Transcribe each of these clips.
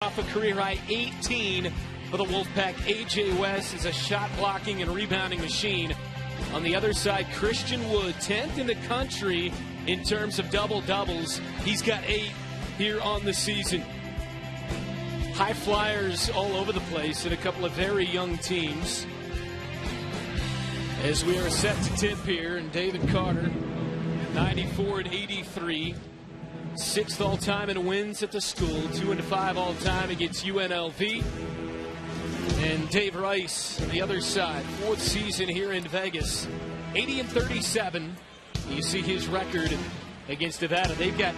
Off a career-high 18 for the Wolfpack. A.J. West is a shot-blocking and rebounding machine. On the other side, Christian Wood, 10th in the country in terms of double-doubles. He's got 8 here on the season. High flyers all over the place and a couple of very young teams. As we are set to tip here, and David Carter, 94 and 83. 6th all-time in wins at the school, 2-5 all-time against UNLV. And Dave Rice on the other side, 4th season here in Vegas, 80 and 37. You see his record against Nevada. They've got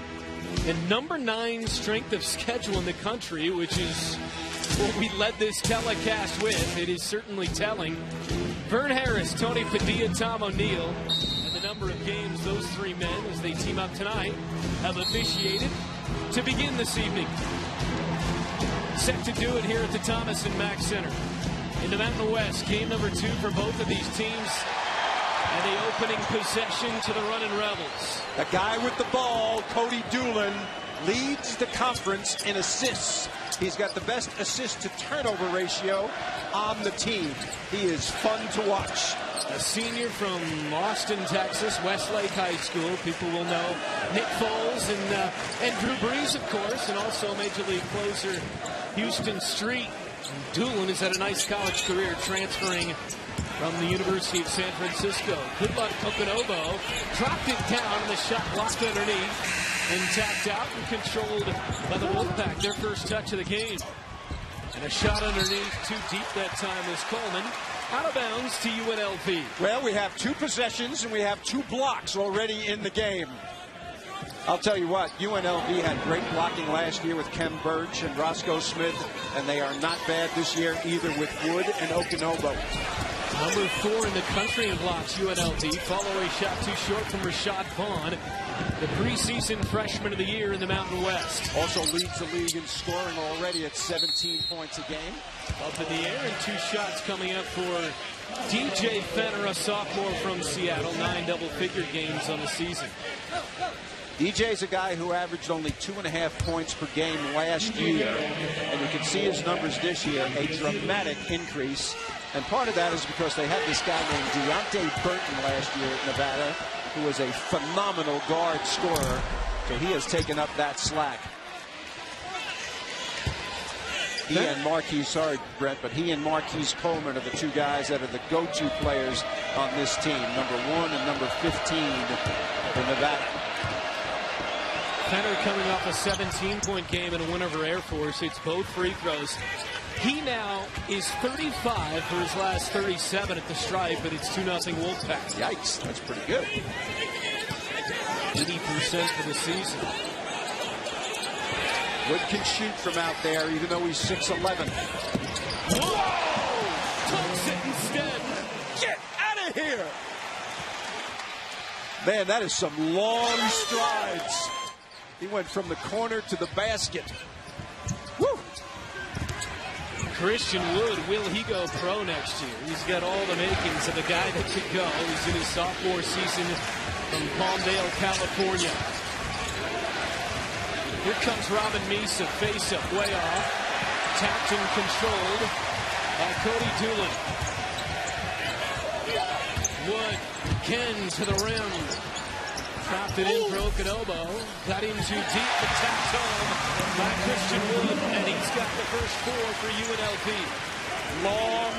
the number 9 strength of schedule in the country, which is what we led this telecast with. It is certainly telling. Vern Harris, Tony Padilla, Tom O'Neill. Number of games those 3 men, as they team up tonight, have officiated to begin this evening. Set to do it here at the Thomas and Mack Center. In the Mountain West, game number 2 for both of these teams. And the opening possession to the running Rebels. A guy with the ball, Cody Doolin, leads the conference in assists. He's got the best assist-to-turnover ratio on the team. He is fun to watch. A senior from Austin, Texas, Westlake High School. People will know Nick Foles and Drew Brees, of course, and also Major League closer Houston Street. And Doolin has had a nice college career, transferring from the University of San Francisco. Good luck, Okanovo. Dropped it down, and the shot blocked underneath and tapped out and controlled by the Wolfpack. Their first touch of the game. And a shot underneath, too deep that time was Coleman. Out of bounds to UNLV. Well, we have 2 possessions and we have 2 blocks already in the game. I'll tell you what, UNLV had great blocking last year with Kem Birch and Roscoe Smith, and they are not bad this year either with Wood and Okanovo. Number 4 in the country in blocks, UNLV. Follow-away shot too short from Rashad Vaughn, the preseason freshman of the year in the Mountain West. Also leads the league in scoring already at 17 points a game. Up in the air, and 2 shots coming up for DJ Fenner, a sophomore from Seattle. 9 double-figure games on the season. DJ's a guy who averaged only 2.5 points per game last year, and you can see his numbers this year, a dramatic increase. And part of that is because they had this guy named Deontay Burton last year at Nevada, who was a phenomenal guard scorer. So he has taken up that slack. He and Marquise, sorry, Brent, but he and Marquise Coleman are the 2 guys that are the go-to players on this team, number 1 and number 15 for Nevada. Fenner coming off a 17-point game in a win over Air Force. It's both free throws. He now is 35 for his last 37 at the stripe, but it's 2-0 Wolfpack. Yikes, that's pretty good. 80% for the season. Wood can shoot from out there, even though he's 6'11". Whoa! Tucks it instead. Get out of here! Man, that is some long strides. He went from the corner to the basket. Woo! Christian Wood, will he go pro next year? He's got all the makings of a guy that could go. He's in his sophomore season from Palmdale, California. Here comes Robin Mesa, face-up, way off. Tapped and controlled by Cody Doolin. Wood, again to the rim. Dropped it in for Okanovo. Got in too deep, but tapped home by Christian Wood. And he's got the first 4 for UNLV. Long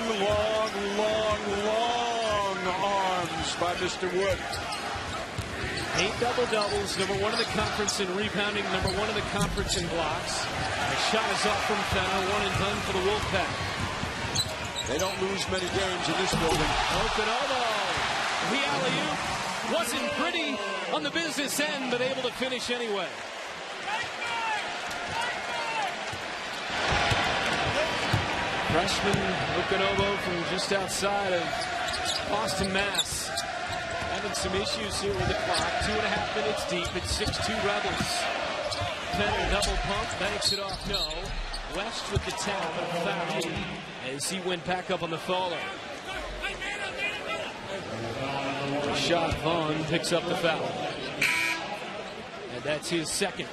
arms by Mr. Wood. 8 double-doubles, number 1 in the conference in rebounding, number 1 in the conference in blocks. A shot is off from Fenner, 1 and done for the Wolfpack. They don't lose many games in this building. Okanovo, the alley-oop wasn't pretty on the business end, but able to finish anyway. Freshman Okanovo from just outside of Boston, Mass. Having some issues here with the clock. 2.5 minutes deep. It's 6-2 Rebels. Fenner double pump, banks it off. No. West with the tap and foul as he went back up on the faller. Rashad Vaughn picks up the foul. And that's his second.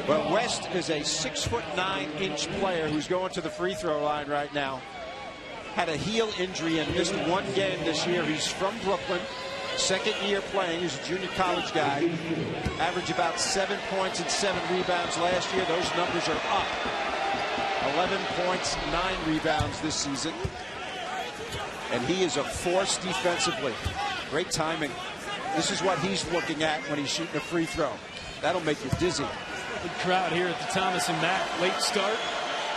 Well, West is a 6'9" player who's going to the free throw line right now. Had a heel injury and missed one game this year. He's from Brooklyn, second year playing. He's a junior college guy. Averaged about 7 points and 7 rebounds last year. Those numbers are up. 11 points, 9 rebounds this season. And he is a force defensively. Great timing. This is what he's looking at when he's shooting a free throw. That'll make you dizzy. Good crowd here at the Thomas and Mack. Late start,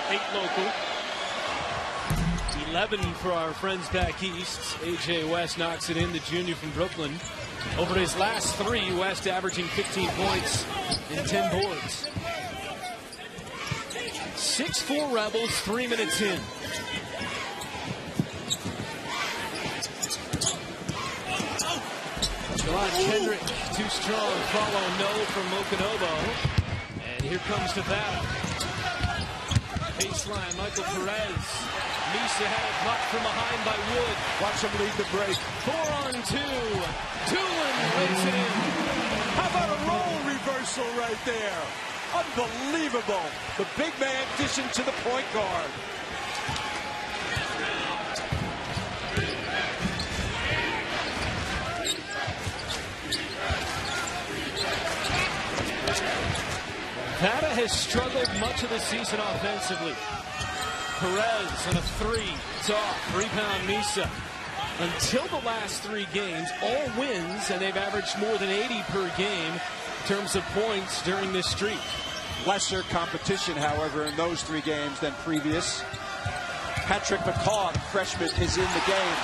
8 local. 11 for our friends back east. A.J. West knocks it in, the junior from Brooklyn. Over his last 3, West averaging 15 points and 10 boards. 6-4 Rebels, 3 minutes in. John Kendrick, too strong. Follow no from Okanobo. And here comes Nevada. Baseline, Michael Perez. Misa had it blocked from behind by Wood. Watch him lead the break. 4-on-2. Doolin lays it in. How about a role reversal right there? Unbelievable. The big man dishing to the point guard. Nevada has struggled much of the season offensively. Perez on a 3. It's off. Rebound Misa. Until the last 3 games, all wins, and they've averaged more than 80 per game in terms of points during this streak. Lesser competition, however, in those 3 games than previous. Patrick McCaw, the freshman, is in the game.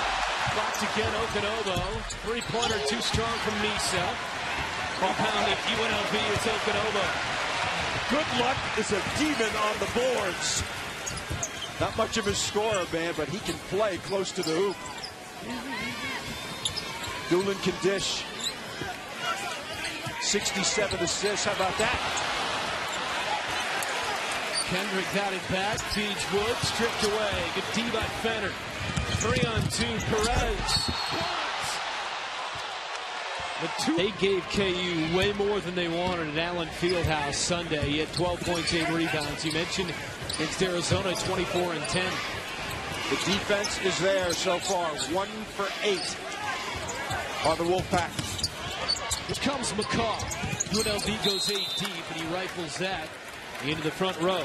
Blocked again, Okanobo. 3-pointer too strong from Misa. Rebounded UNLV, it's Okanobo. Good luck is a demon on the boards. Not much of a scorer, man, but he can play close to the hoop. Doolin can dish. 67 assists. How about that? Kendrick got it back. Feeds Wood. Stripped away. Good D by Fenner. 3-on-2. Perez. They gave KU way more than they wanted at Allen Fieldhouse Sunday. He had 12 points, 8 rebounds. You mentioned against Arizona, 24 and 10. The defense is there so far. 1 for 8 on the Wolfpack. Here comes McCaw. UNLV goes 8 deep, and he rifles that into the front row.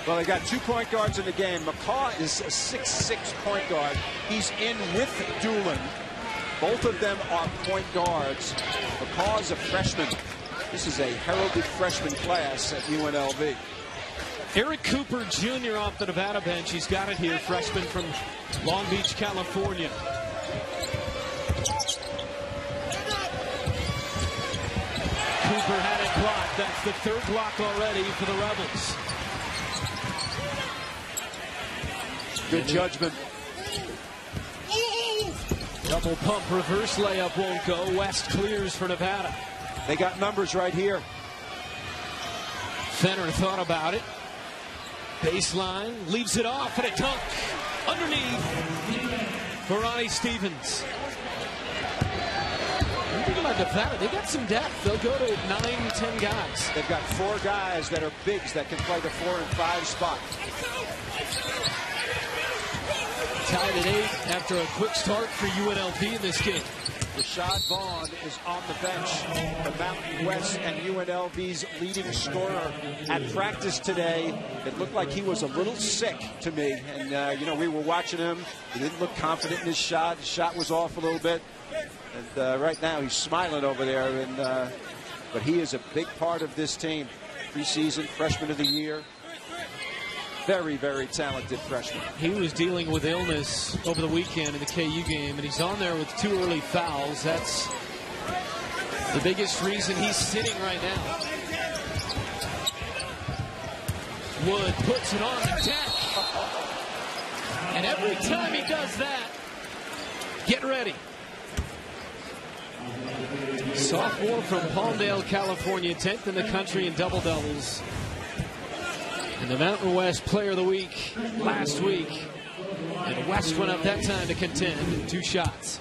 Well, they got 2 point guards in the game. McCaw is a 6'6" point guard. He's in with Doolin. Both of them are point guards. McCaw is a freshman. This is a heralded freshman class at UNLV. Eric Cooper Jr. off the Nevada bench. He's got it here. Freshman from Long Beach, California. Cooper had it blocked. That's the 3rd block already for the Rebels. Good judgment. Double pump reverse layup won't go. West clears for Nevada. They got numbers right here. Fenner thought about it. Baseline, leaves it off, and a dunk underneath for Ronnie Stevens. I'm thinking about Nevada. They got some depth. They'll go to 9, 10 guys. They've got 4 guys that are bigs that can play the 4 and 5 spot. Tied at 8 after a quick start for UNLV in this game. Rashad Vaughn is on the bench, the Mountain West and UNLV's leading scorer. At practice today, it looked like he was a little sick to me. And, you know, we were watching him. He didn't look confident in his shot. His shot was off a little bit. And right now he's smiling over there. But he is a big part of this team. Preseason freshman of the year. Very, very talented freshman. He was dealing with illness over the weekend in the KU game, and he's on there with 2 early fouls. That's the biggest reason he's sitting right now. Wood puts it on the deck. And every time he does that, get ready. Sophomore from Palmdale, California, 10th in the country in double-doubles. And the Mountain West Player of the Week last week. And West went up that time to contend. 2 shots.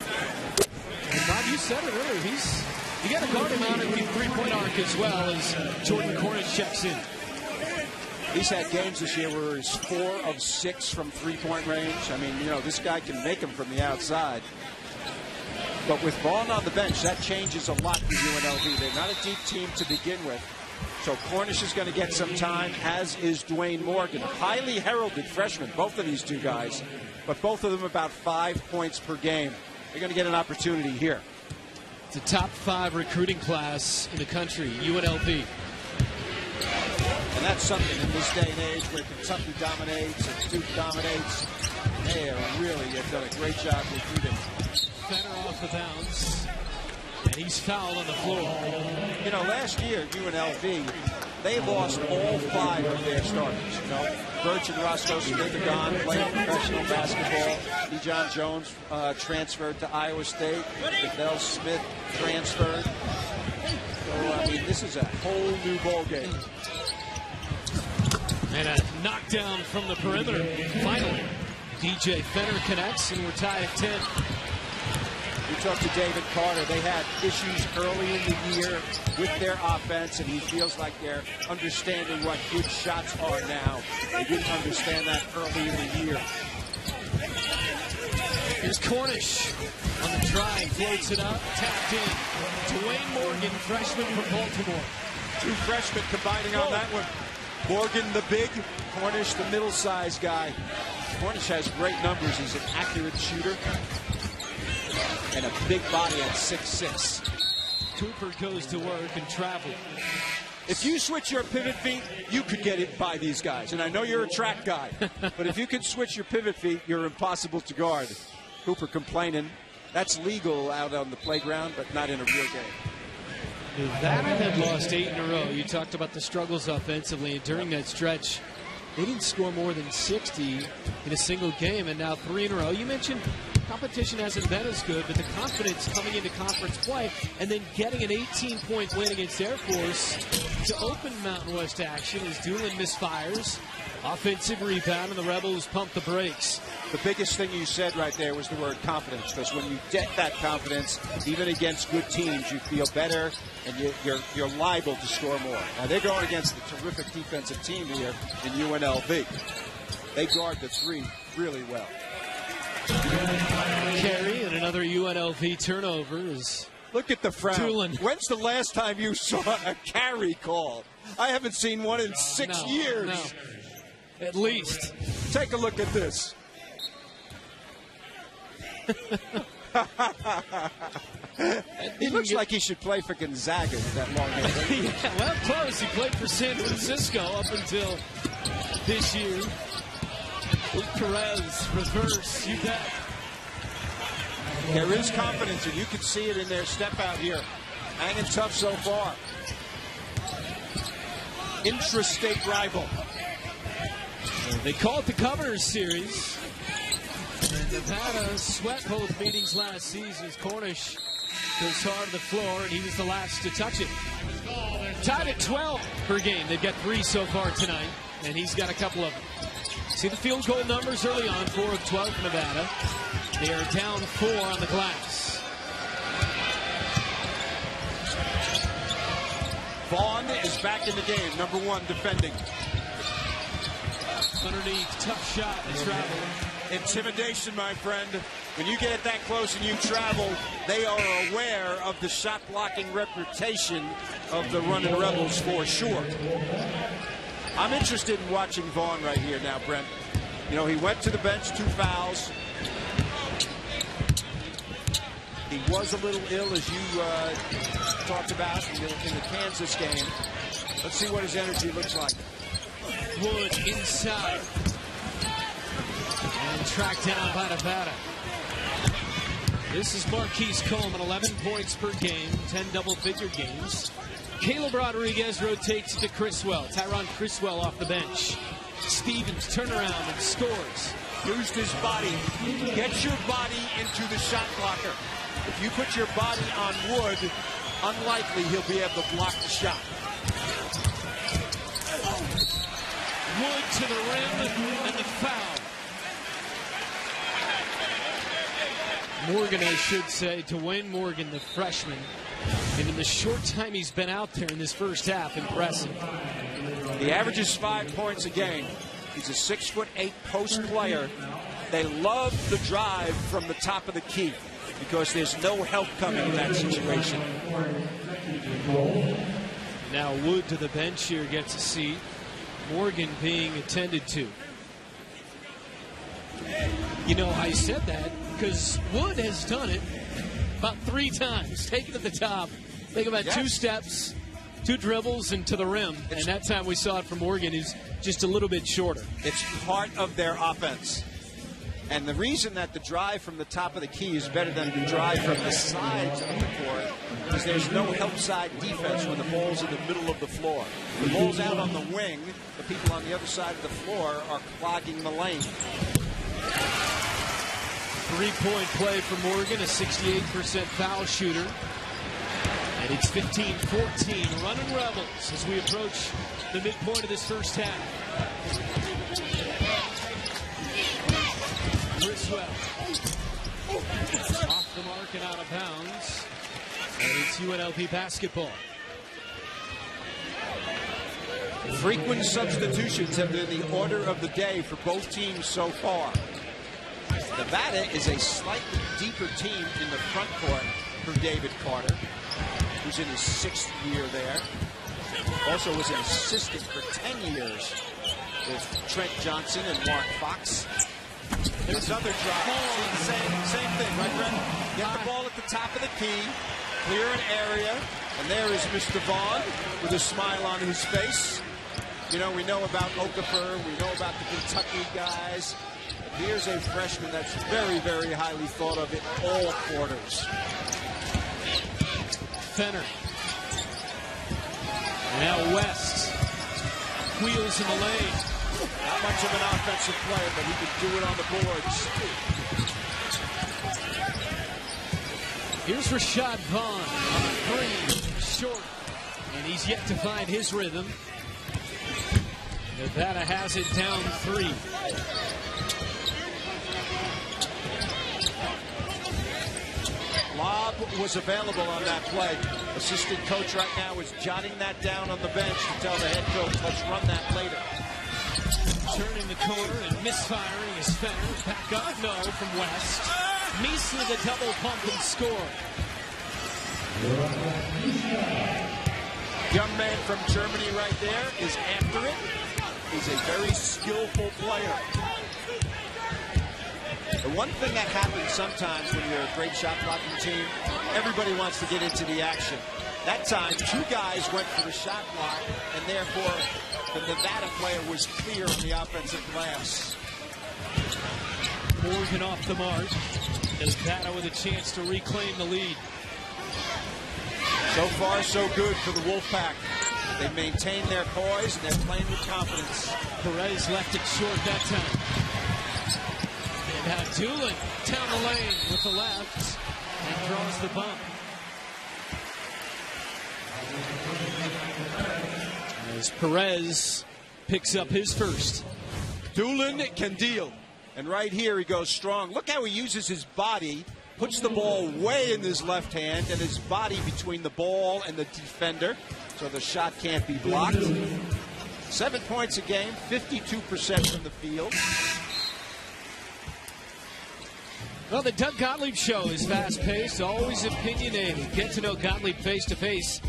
And Bob, you said it earlier. He's You got to guard him out at the three-point arc as well as Jordan Cornish checks in. He's had games this year where he's 4 of 6 from three-point range. I mean, you know, this guy can make them from the outside. But with Vaughn on the bench, that changes a lot for UNLV. They're not a deep team to begin with. So Cornish is going to get some time, as is Dwayne Morgan. Highly heralded freshman, both of these two guys. But both of them about 5 points per game. They're going to get an opportunity here. It's a top 5 recruiting class in the country, UNLV. And that's something in this day and age where Kentucky dominates and Duke dominates. They really have done a great job recruiting. Fenner off the bounce, and he's fouled on the floor. You know, last year, UNLV, they lost all 5 of their starters. You know, Birch and Roscoe Smith are gone, playing professional basketball. Dejon Jones transferred to Iowa State. Bethel Smith transferred. So, I mean, this is a whole new ball game. And a knockdown from the perimeter. Finally, DJ Fenner connects, and we're tied at 10. We talked to David Carter. They had issues early in the year with their offense, and he feels like they're understanding what good shots are now. They didn't understand that early in the year. Here's Cornish on the drive, floats it up, tapped in. Dwayne Morgan, freshman from Baltimore. 2 freshmen combining on that one. Morgan, the big, Cornish, the middle-sized guy. Cornish has great numbers. He's an accurate shooter and a big body at 6'6". Cooper goes to work and travel. If you switch your pivot feet, you could get it by these guys. And I know you're a track guy, but if you can switch your pivot feet, you're impossible to guard. Cooper complaining. That's legal out on the playground, but not in a real game. Nevada had lost 8 in a row. You talked about the struggles offensively, and during that stretch, they didn't score more than 60 in a single game, and now 3 in a row. You mentioned competition hasn't been as good, but the confidence coming into conference play and then getting an 18-point win against Air Force to open Mountain West action as Doolin misfires. Offensive rebound, and the Rebels pump the brakes. The biggest thing you said right there was the word confidence, because when you get that confidence, even against good teams, you feel better and you're liable to score more. Now, they're going against a terrific defensive team here in UNLV. They guard the 3 really well. Carry and another UNLV turnover is. Look at the frown. Doolin. When's the last time you saw a carry call? I haven't seen one in 6 years. No. At least. Take a look at this. He looks like he should play for Gonzaga with that long hair. Yeah, well, close. He played for San Francisco up until this year. Luke Perez, reverse, you bet. There is confidence, and you can see it in their step out here. Hanging tough so far. Intrastate rival. They call it the Governors Series. And Nevada swept both meetings last season as Cornish goes hard to the floor, and he was the last to touch it. Tied at 12 per game. They've got 3 so far tonight, and he's got a couple of them. See the field goal numbers early on, 4 of 12 for Nevada. They are down 4 on the glass. Vaughn is back in the game, number 1 defending. Underneath, tough shot and travel. Intimidation, my friend. When you get that close and you travel, they are aware of the shot-blocking reputation of the running Rebels for sure. I'm interested in watching Vaughn right here now, Brent. You know, he went to the bench, 2 fouls. He was a little ill, as you talked about in the Kansas game. Let's see what his energy looks like. Wood inside. And tracked down by Nevada. This is Marquise Coleman, 11 points per game, 10 double-figure games. Caleb Rodriguez rotates to Criswell. Tyron Criswell off the bench. Stevens turnaround and scores. Used his body. Get your body into the shot blocker. If you put your body on Wood, unlikely he'll be able to block the shot. Wood to the rim and the foul. Morgan, I should say, Dwayne Morgan, the freshman. And in the short time he's been out there in this first half, impressive. He averages 5 points a game. He's a 6'8" post player. They love the drive from the top of the key because there's no help coming in that situation. Now Wood to the bench here gets a seat. Morgan being attended to. You know, I said that because Wood has done it about 3 times. Taken to the top, think about 2 steps, 2 dribbles, and to the rim. And that time we saw it from Morgan, who's just a little bit shorter. It's part of their offense. And the reason that the drive from the top of the key is better than the drive from the sides of the court is there's no help side defense when the ball's in the middle of the floor. The ball's out on the wing. The people on the other side of the floor are clogging the lane. 3-point play for Morgan, a 68% foul shooter. And it's 15-14, running Rebels as we approach the midpoint of this first half. Griswell off the mark and out of bounds. And it's UNLV basketball. Frequent substitutions have been the order of the day for both teams so far. Nevada is a slightly deeper team in the front court for David Carter, who's in his 6th year there. Also was an assistant for 10 years with Trent Johnson and Mark Fox. There's another drive. Same thing, right, Brent? Get the ball at the top of the key, clear an area, and there is Mr. Vaughn with a smile on his face. You know, we know about Okafor, we know about the Kentucky guys. But here's a freshman that's very, very highly thought of in all quarters. Fenner. Now West wheels in the lane. Not much of an offensive player, but he can do it on the boards. Here's Rashad Vaughn on the 3, short, and he's yet to find his rhythm. Nevada has it down 3. Lob was available on that play. Assistant coach right now is jotting that down on the bench to tell the head coach, let's run that later. Turning the corner and misfiring is Fenner. Back up, no, from West. Meese with a double pump and score. Young man from Germany right there is after it. He's a very skillful player. The one thing that happens sometimes when you're a great shot blocking team, everybody wants to get into the action. That time, 2 guys went for the shot block, and therefore the Nevada player was clear on the offensive glass. Morgan off the mark. Nevada with a chance to reclaim the lead. So far, so good for the Wolfpack. They maintain their poise, and they're playing with confidence. Perez left it short that time. And now Doolin down the lane with the left and draws the bump. As Perez picks up his first. Doolin can deal. And right here he goes strong. Look how he uses his body, puts the ball way in his left hand and his body between the ball and the defender, so the shot can't be blocked. 7 points a game, 52% from the field. Well, the Doug Gottlieb Show is fast-paced, always opinionated. Get to know Gottlieb face-to-face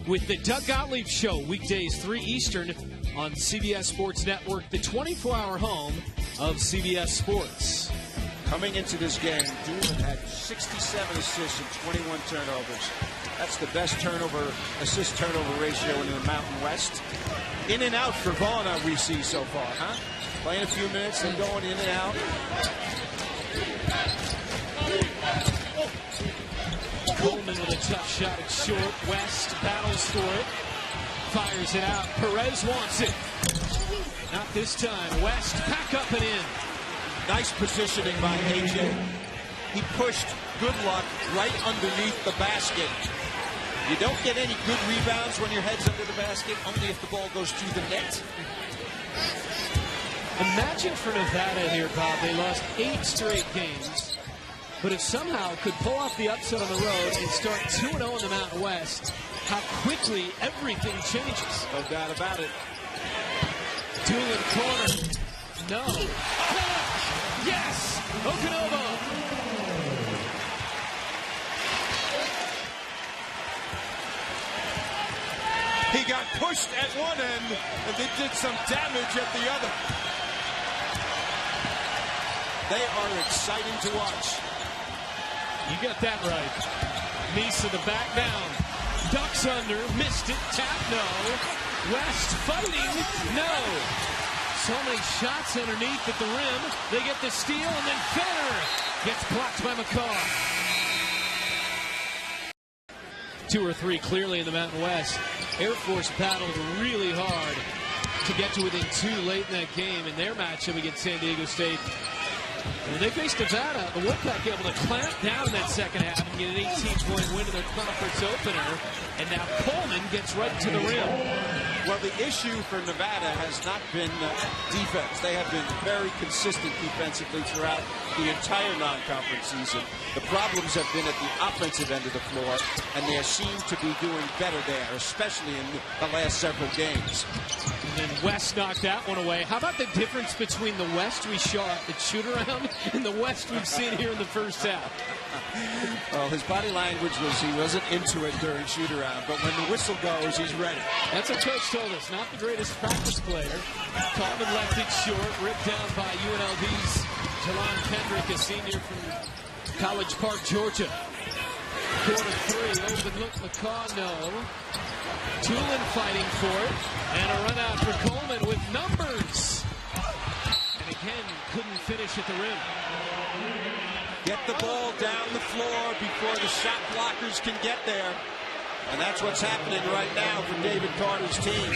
with the Doug Gottlieb Show, weekdays 3 Eastern on CBS Sports Network, the 24-hour home of CBS Sports. Coming into this game, Doolin had 67 assists and 21 turnovers. That's the best assist-turnover ratio in the Mountain West. In and out for Vaughn, we see so far, huh? Playing a few minutes and going in and out. Coleman with a tough shot at short. West battles for it. Fires it out. Perez wants it. Not this time. West back up and in. Nice positioning by AJ. He pushed Good Luck right underneath the basket. You don't get any good rebounds when your head's under the basket, only if the ball goes through the net. Imagine for Nevada here, Bob. They lost 8 straight games. But if somehow could pull off the upset on the road and start 2-0 in the Mountain West, how quickly everything changes. No doubt about it. Doolin corner. No. Yes! Okanovo. He got pushed at one end, and they did some damage at the other. They are exciting to watch. You got that right. Misa the back down. Ducks under. Missed it. Tap, no. West fighting. No. So many shots underneath at the rim. They get the steal, and then Fenner gets blocked by McCaw. 2 or 3 clearly in the Mountain West. Air Force battled really hard to get to within 2 late in that game in their matchup against San Diego State. When they faced Nevada, the Wolfpack able to clamp down in that second half and get an 18-point win in their conference opener. And now Coleman gets right to the rim. Well, the issue for Nevada has not been defense. They have been very consistent defensively throughout the entire non-conference season. The problems have been at the offensive end of the floor, and they seem to be doing better there, especially in the last several games. And then West knocked that one away. How about the difference between the West we saw at shoot-around and the West we've seen here in the first half? Well, his body language was he wasn't into it during shoot-around, but when the whistle goes, he's ready. That's what Coach told us. Not the greatest practice player. Coleman left it short, ripped down by UNLV's Talon Kendrick, a senior from College Park, Georgia. Quarter 3, open look, McCaw, no. Tulin fighting for it, and a run out for Coleman with numbers. And again, couldn't finish at the rim. Get the ball down the floor before the shot blockers can get there. And that's what's happening right now for David Carter's team.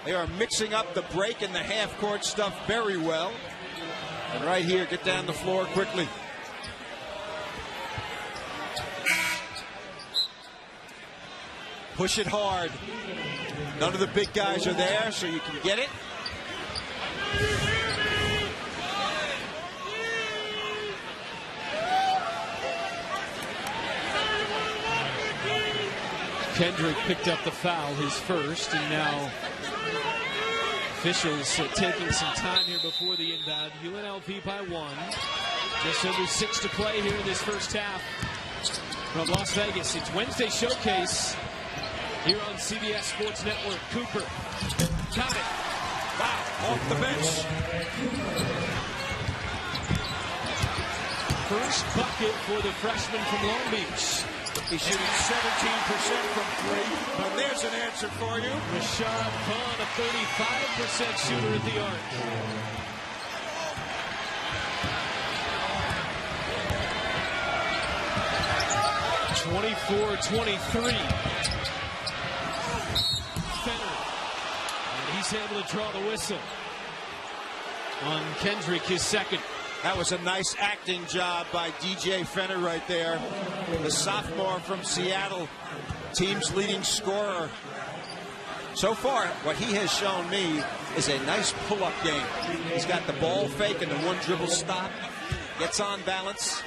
They are mixing up the break and the half-court stuff very well. And right here, get down the floor quickly. Push it hard. None of the big guys are there, so you can get it. Kendrick picked up the foul, his first, and now officials taking some time here before the inbound. UNLV by 1. Just under 6 to play here in this first half from Las Vegas. It's Wednesday Showcase here on CBS Sports Network. Cooper got it. Wow, off the bench. First bucket for the freshman from Long Beach. He's shooting 17% from 3. Now there's an answer for you. Rashad Vaughn, a 35% shooter at the arc. (24-23). Fenner. And he's able to draw the whistle on Kendrick, his second. That was a nice acting job by DJ Fenner right there. The sophomore from Seattle, team's leading scorer. So far, what he has shown me is a nice pull-up game. He's got the ball fake and the one dribble stop. Gets on balance.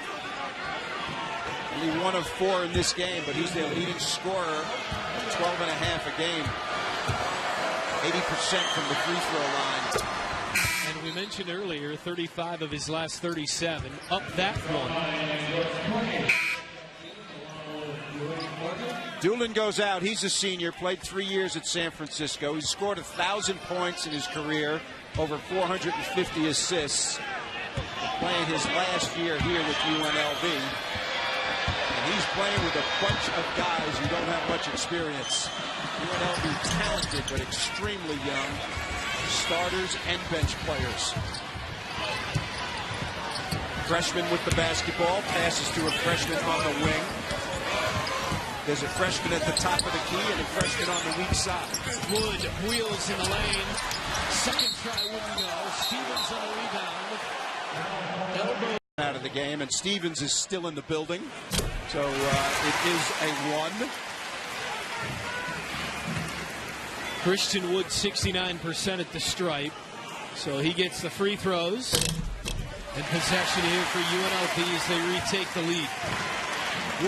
Only 1 of 4 in this game, but he's their leading scorer. 12.5 a game. 80% from the free throw line. And we mentioned earlier, 35 of his last 37. Up that one. Doolin goes out. He's a senior, played 3 years at San Francisco. He's scored 1,000 points in his career, over 450 assists. Playing his last year here with UNLV. And he's playing with a bunch of guys who don't have much experience. UNLV talented, but extremely young. Starters and bench players. Freshman with the basketball, passes to a freshman on the wing. There's a freshman at the top of the key and a freshman on the weak side. Wood wheels in the lane. Second try wouldn't go. Stevens on a rebound. Elbow Out of the game, and Stevens is still in the building. So it is a 1. Christian Wood 69% at the stripe. So he gets the free throws. And possession here for UNLV as they retake the lead.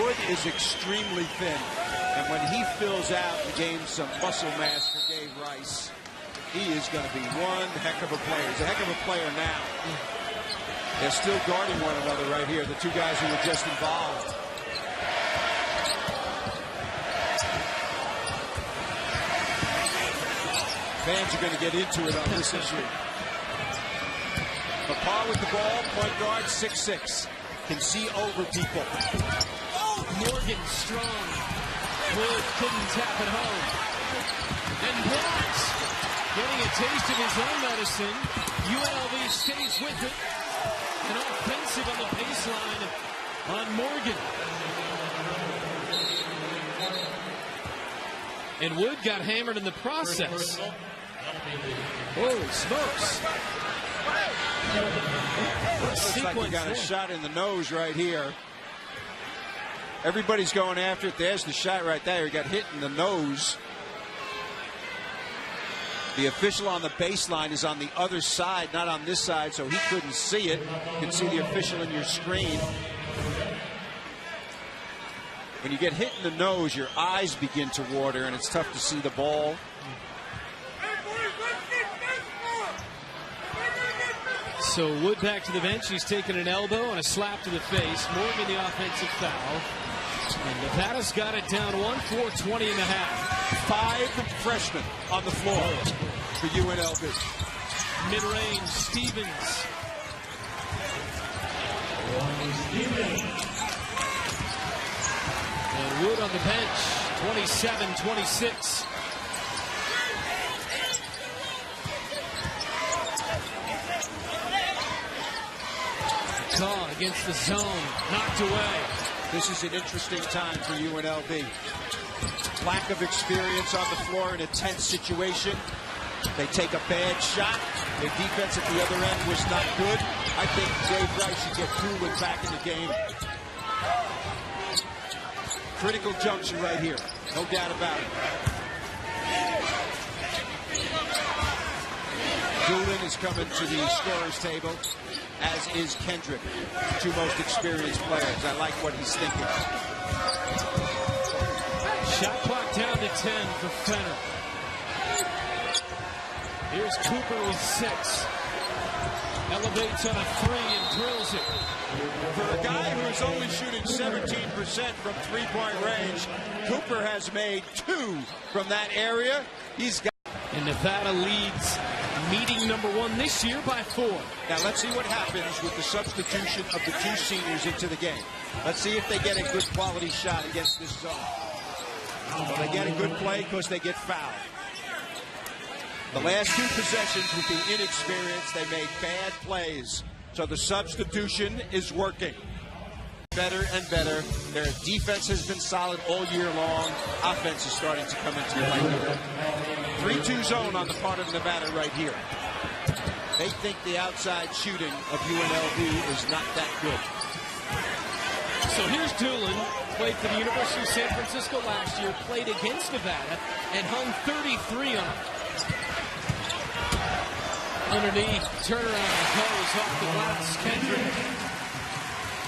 Wood is extremely thin, and when he fills out and gains some muscle mass for Dave Rice, he is going to be one heck of a player. He's a heck of a player now. They're still guarding one another right here, the two guys who were just involved. Fans are going to get into it on this issue. Papa with the ball, point guard, 6'6". Can see over people. Morgan strong. Wood couldn't tap it home. And blocks. Getting a taste of his own medicine. UNLV stays with it. An offensive on the baseline on Morgan. And Wood got hammered in the process. Oh, smokes. Looks like he got a shot in the nose right here. Everybody's going after it. There's the shot right there. He got hit in the nose. The official on the baseline is on the other side, not on this side, so he couldn't see it. You can see the official in your screen. When you get hit in the nose, your eyes begin to water, and it's tough to see the ball. So Wood back to the bench. He's taken an elbow and a slap to the face. Morgan the offensive foul. And Nevada's got it down 1-4-20 and a half. 5 freshmen on the floor for UNLV. Mid-range, Stevens. And Wood on the bench, 27-26. Call against the zone, knocked away. This is an interesting time for UNLV. Lack of experience on the floor in a tense situation. They take a bad shot. Their defense at the other end was not good. I think Dave Rice should get Doolin back in the game. Critical junction right here. No doubt about it. Doolin is coming to the scorer's table, as is Kendrick, the two most experienced players. I like what he's thinking. Shot clock down to 10 for Fenner. Here's Cooper with 6. Elevates on a 3 and drills it. For a guy who is only shooting 17% from three-point range, Cooper has made 2 from that area. He's got. And Nevada leads meeting number 1 this year by 4. Now let's see what happens with the substitution of the 2 seniors into the game. Let's see if they get a good quality shot against this zone. Well, they get a good play because they get fouled. The last 2 possessions with the inexperience, they made bad plays. So the substitution is working. Better and better. Their defense has been solid all year long. Offense is starting to come into play. 3-2 zone on the part of Nevada right here. They think the outside shooting of UNLV is not that good. So here's Doolin, played for the University of San Francisco last year, played against Nevada, and hung 33 on it. Underneath, turnaround goes off the glass, Kendrick.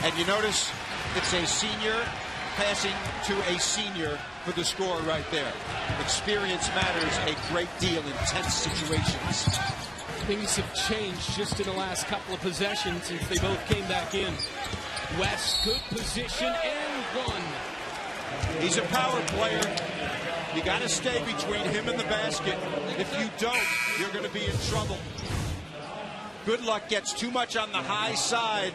And you notice it's a senior passing to a senior for the score right there. Experience matters a great deal in tense situations. Things have changed just in the last couple of possessions since they both came back in. West, good position, and 1. He's a power player. You got to stay between him and the basket. If you don't, you're going to be in trouble. Good luck gets too much on the high side,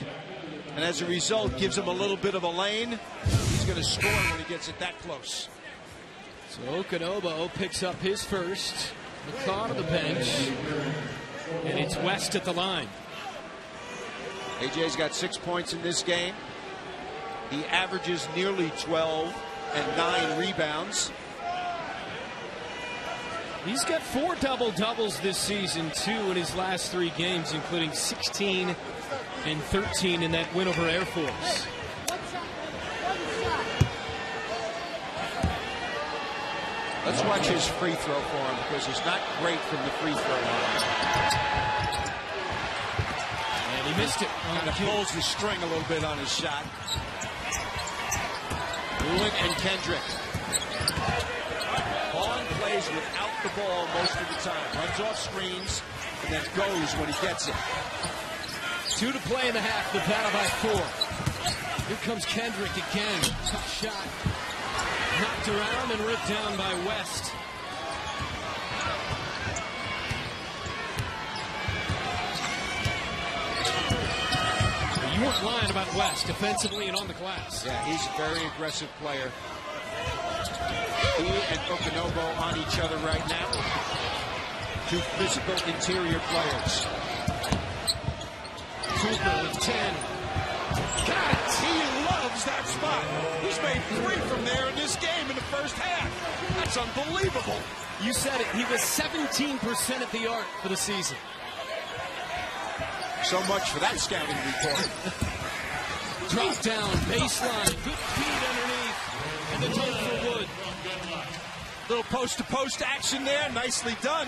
and as a result, gives him a little bit of a lane. He's going to score when he gets it that close. So Okanobo picks up his first. McCaw to the bench. And it's West at the line. AJ's got 6 points in this game. He averages nearly 12 and 9 rebounds. He's got 4 double-doubles this season, 2 in his last 3 games, including 16 and 13 in that win over Air Force. Let's watch his free throw for him because he's not great from the free throw line. And He missed it. Kind of pulls the string a little bit on his shot. Lewin and Kendrick. Vaughn plays without the ball most of the time. Runs off screens and then goes when he gets it. 2 to play in the half. Nevada by 4. Here comes Kendrick again. Tough shot. Knocked around and ripped down by West. You weren't lying about West defensively and on the glass. Yeah, he's a very aggressive player. He and Okinobo on each other right now. 2 physical interior players. Cooper with 10. Got it! He loves that spot. He's made 3 from there in this game in the first half. That's unbelievable. You said it. He was 17% at the arc for the season. So much for that scouting report. Drop down, baseline, good feed underneath, and the dunk for Wood. Little post-to-post action there, nicely done.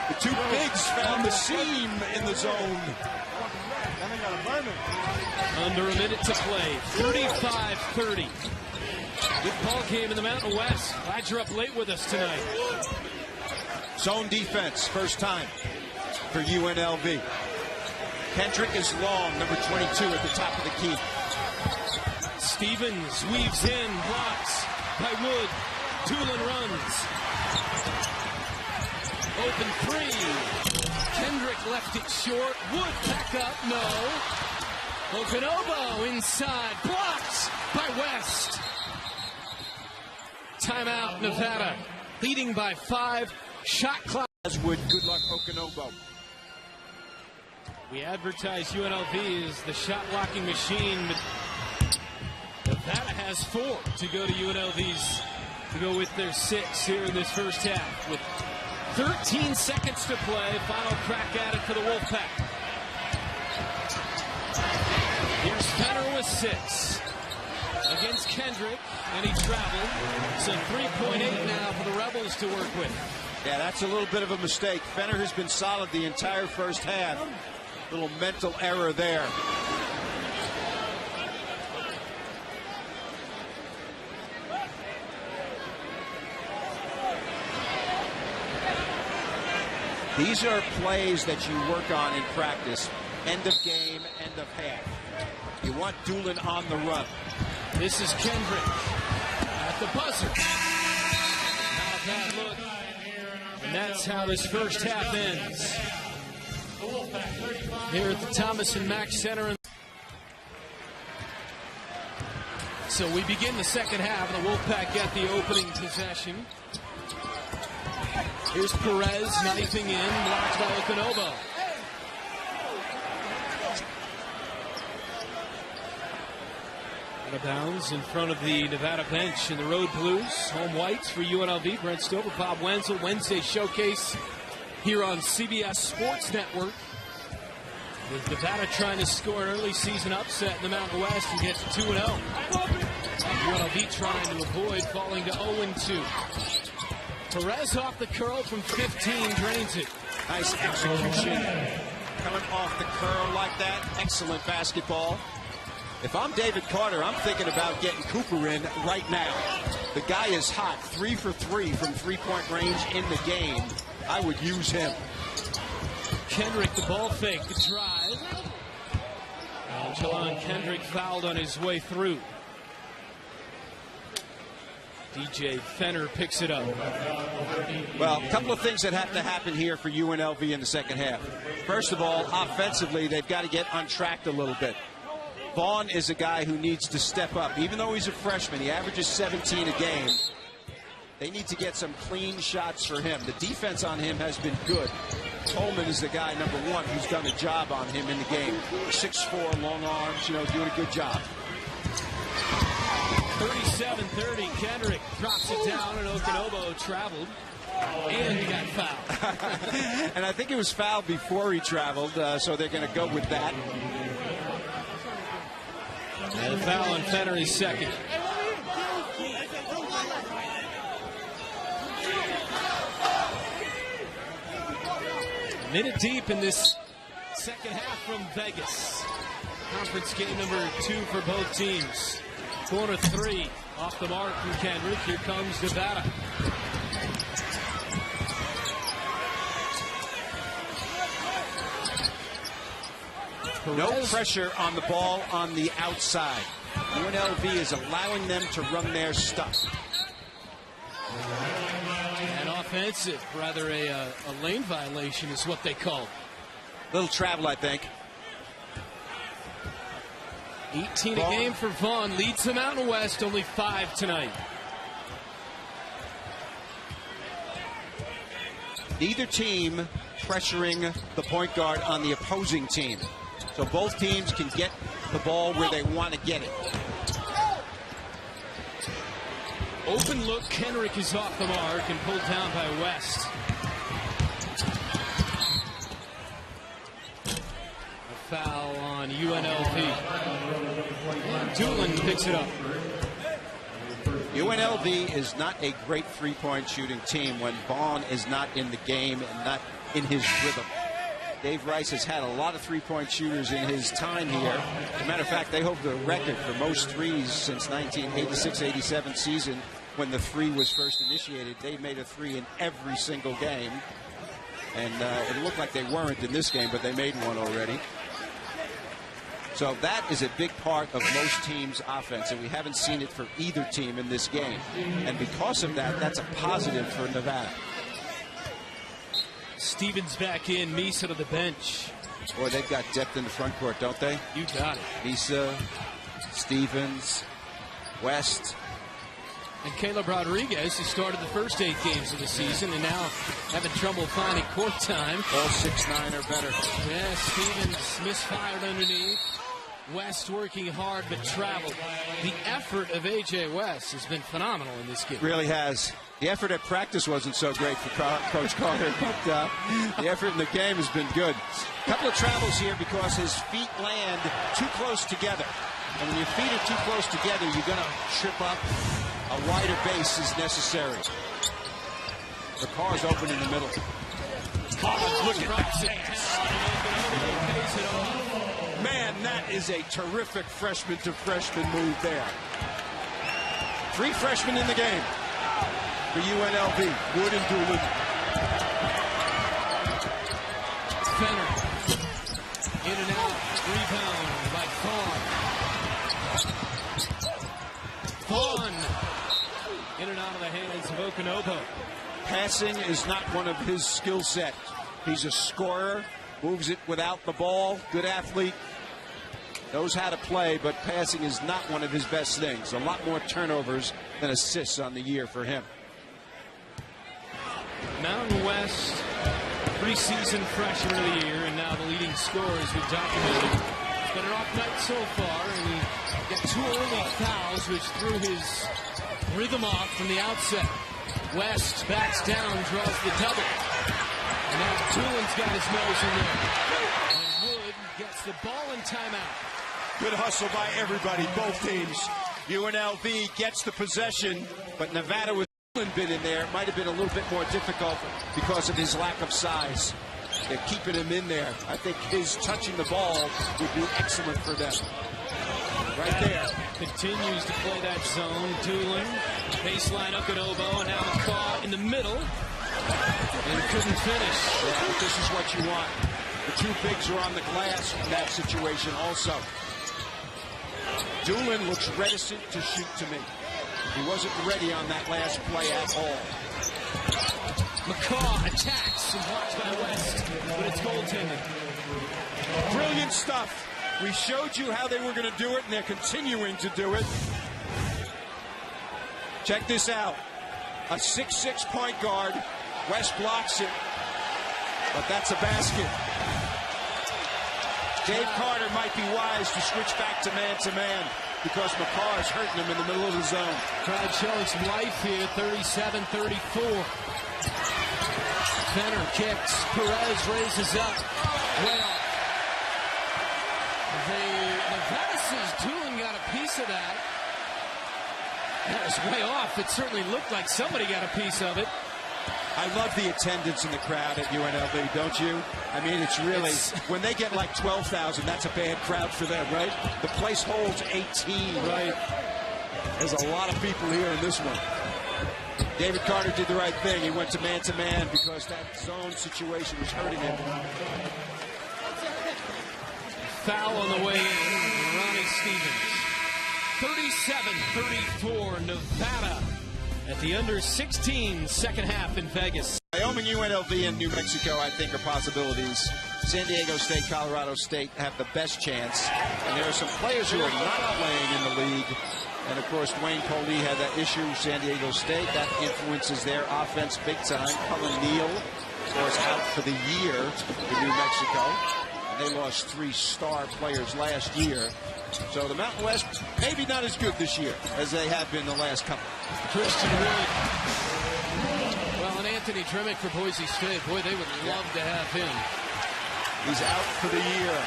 The 2 bigs found the seam in the zone. Under a minute to play, 35-30. Good ball game in the Mountain West. Glad you're up late with us tonight. Zone defense, first time for UNLV. Kendrick is long, number 22 at the top of the key. Stevens weaves in, blocks by Wood. Doolin runs. Open 3. Kendrick left it short. Wood back up, no. Okinobo inside, blocked by West. Timeout, Nevada, leading by 5. Shot clock. Wood, good luck, Okinobo. We advertise UNLV as the shot blocking machine, but Nevada has 4 to go to UNLV's, to go with their 6 here in this first half. With 13 seconds to play, final crack at it for the Wolfpack. Here's Fenner with 6 against Kendrick, and he traveled. So 3.8 now for the Rebels to work with. Yeah, that's a little bit of a mistake. Fenner has been solid the entire first half. Little mental error there. These are plays that you work on in practice. End of game, end of half. You want Doolin on the run. This is Kendrick at the buzzer. Not a bad look. And that's how this first half ends. Here at the Thomas and Mack Center. So we begin the second half, and the Wolfpack get the opening possession. Here's Perez knifing in, blocked by Okinobo. Out of bounds in front of the Nevada bench in the road blues. Home whites for UNLV. Brent Stover, Bob Wenzel. Wednesday showcase here on CBS Sports Network. With Nevada trying to score an early season upset in the Mountain West and get to 2-0. UNLV trying to avoid falling to 0-2. Perez off the curl from 15, drains it. Nice execution. Coming off the curl like that. Excellent basketball. If I'm David Carter, I'm thinking about getting Cooper in right now. The guy is hot. 3 for 3 from three-point range in the game. I would use him. Kendrick, the ball fake, the drive. Jelon Kendrick fouled on his way through. DJ Fenner picks it up. Well, a couple of things that have to happen here for UNLV in the second half. First of all, offensively, they've got to get untracked a little bit. Vaughn is a guy who needs to step up. Even though he's a freshman, he averages 17 a game. They need to get some clean shots for him. The defense on him has been good. Coleman is the guy, number 1, who's done a job on him in the game. 6'4", long arms, doing a good job. 37-30, Kendrick drops it down, and Okinobo traveled, and he got fouled. And I think it was fouled before he traveled, so they're going to go with that. And a foul on Fenner is second. A minute deep in this second half from Vegas. Conference game number 2 for both teams. Corner 3 off the mark from Kendrick. Here comes Nevada. No pressure on the ball on the outside. UNLV is allowing them to run their stuff. And offensive, rather a lane violation is what they called. Little travel, I think. 18 a game for Vaughn. Leads the Mountain West, only 5 tonight. Neither team pressuring the point guard on the opposing team. So both teams can get the ball where they want to get it. Open look, Kenrick is off the mark and pulled down by West. A foul on UNLV. Doolin picks it up. UNLV is not a great three-point shooting team when Vaughn is not in the game and not in his rhythm. Dave Rice has had a lot of three-point shooters in his time here. As a matter of fact, they hold the record for most threes since 1986-87 season when the three was first initiated. They made a three in every single game. And it looked like they weren't in this game, but they made one already. So that is a big part of most teams' offense, and we haven't seen it for either team in this game. And because of that, that's a positive for Nevada. Stevens back in, Misa to the bench. Boy, they've got depth in the front court, don't they? You got it. Misa, Stevens, West. And Caleb Rodriguez, who started the first 8 games of the season and now having trouble finding court time. All 6'9" or better. Yeah, Stevens misfired underneath. West working hard but traveled. The effort of A.J. West has been phenomenal in this game. Really has. The effort at practice wasn't so great for Coach Carter, but the effort in the game has been good. A couple of travels here because his feet land too close together. And when your feet are too close together, you're going to trip up. A wider base is necessary. The car's open in the middle. Look at that. Man, that is a terrific freshman to freshman move there. 3 freshmen in the game for UNLV. Wood and Doolin. Fenner. In and out. Rebound by Vaughn. Vaughn. In and out of the hands of Okanobo. Passing is not one of his skill set. He's a scorer. Moves it without the ball. Good athlete. Knows how to play, but passing is not one of his best things. A lot more turnovers than assists on the year for him. Mountain West, preseason freshman of the year, and now the leading scorer, as we've documented. It's been an off night so far, and he got 2 early fouls, which threw his rhythm off from the outset. West backs down, draws the double. And now Doolin's got his nose in there. And Wood gets the ball in timeout. Good hustle by everybody, both teams. UNLV gets the possession, But Nevada with been in there, it might have been a little bit more difficult because of his lack of size. They're keeping him in there. I think his touching the ball would be excellent for them. Right there. Continues to play that zone. Doolin, baseline Okanobo, and now McCaw in the middle. And couldn't finish. Yeah, but this is what you want. The 2 bigs are on the glass in that situation also. Doolin looks reticent to shoot to me. He wasn't ready on that last play at all. McCaw attacks and blocked by West, but it's goaltending. brilliant stuff. We showed you how they were going to do it, and they're continuing to do it. Check this out. A 6'6" point guard. West blocks it, but that's a basket. Dave Carter might be wise to switch back to man because McCaw is hurting him in the middle of the zone. Tried showing some life here, 37-34. Fenner kicks, Perez raises up, way off. Nevada says Doolin got a piece of that. That was way off. It certainly looked like somebody got a piece of it. I love the attendance in the crowd at UNLV, don't you? I mean, it's really, when they get like 12,000, that's a bad crowd for them, right? The place holds 18. Right. There's a lot of people here in this one. David Carter did the right thing. He went to man because that zone situation was hurting him. Foul on the way in. Ronnie Stevens. 37-34, Nevada at the under-16 second half in Vegas. Wyoming, UNLV, and New Mexico, I think, are possibilities. San Diego State, Colorado State have the best chance. And there are some players who are not playing in the league. And, of course, Dwayne Coley had that issue with San Diego State. That influences their offense big time. Cullen Neal was out for the year in New Mexico. And they lost 3 star players last year. So the Mountain West, maybe not as good this year as they have been the last couple. Christian Wood. Well, and Anthony Tremick for Boise State. Boy, they would love to have him. He's out for the year.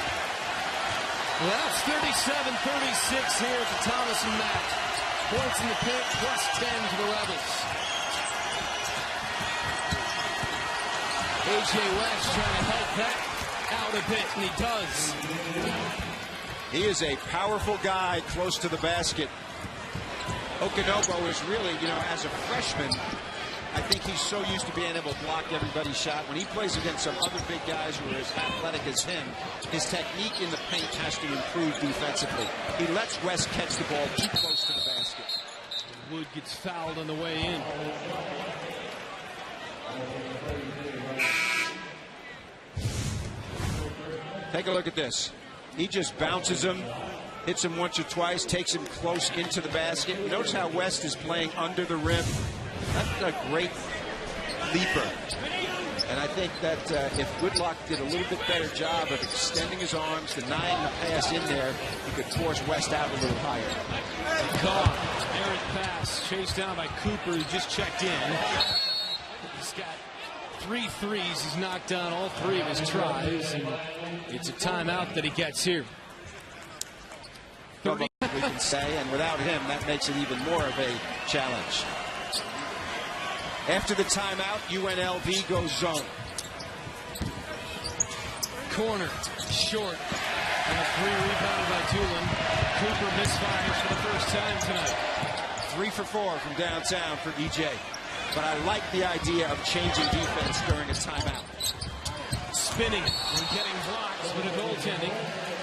Well, that's 37-36 here at the Thomas and Mack. Points in the paint, plus 10 to the Rebels. A.J. West trying to help that out a bit, and he does. He is a powerful guy close to the basket. Okinobo is really, as a freshman, I think he's so used to being able to block everybody's shot. When he plays against some other big guys who are as athletic as him, his technique in the paint has to improve defensively. He lets West catch the ball too close to the basket. Wood gets fouled on the way in. Take a look at this. He just bounces him, hits him once or twice, takes him close into the basket. Notice how West is playing under the rim. That's a great leaper. And I think that if Whitlock did a little bit better job of extending his arms, denying the pass in there, he could force West out a little higher. Caught. Errant pass. Chased down by Cooper, who just checked in. He's got 3 threes. He's knocked down all 3 of his tries. And it's a timeout that he gets here. We can say, and without him, that makes it even more of a challenge. After the timeout, UNLV goes zone. Corner, short, and a 3 rebounded by Tulin. Cooper misfires for the first time tonight. 3 for 4 from downtown for EJ. But I like the idea of changing defense during a timeout. Spinning and getting blocks with a goaltending.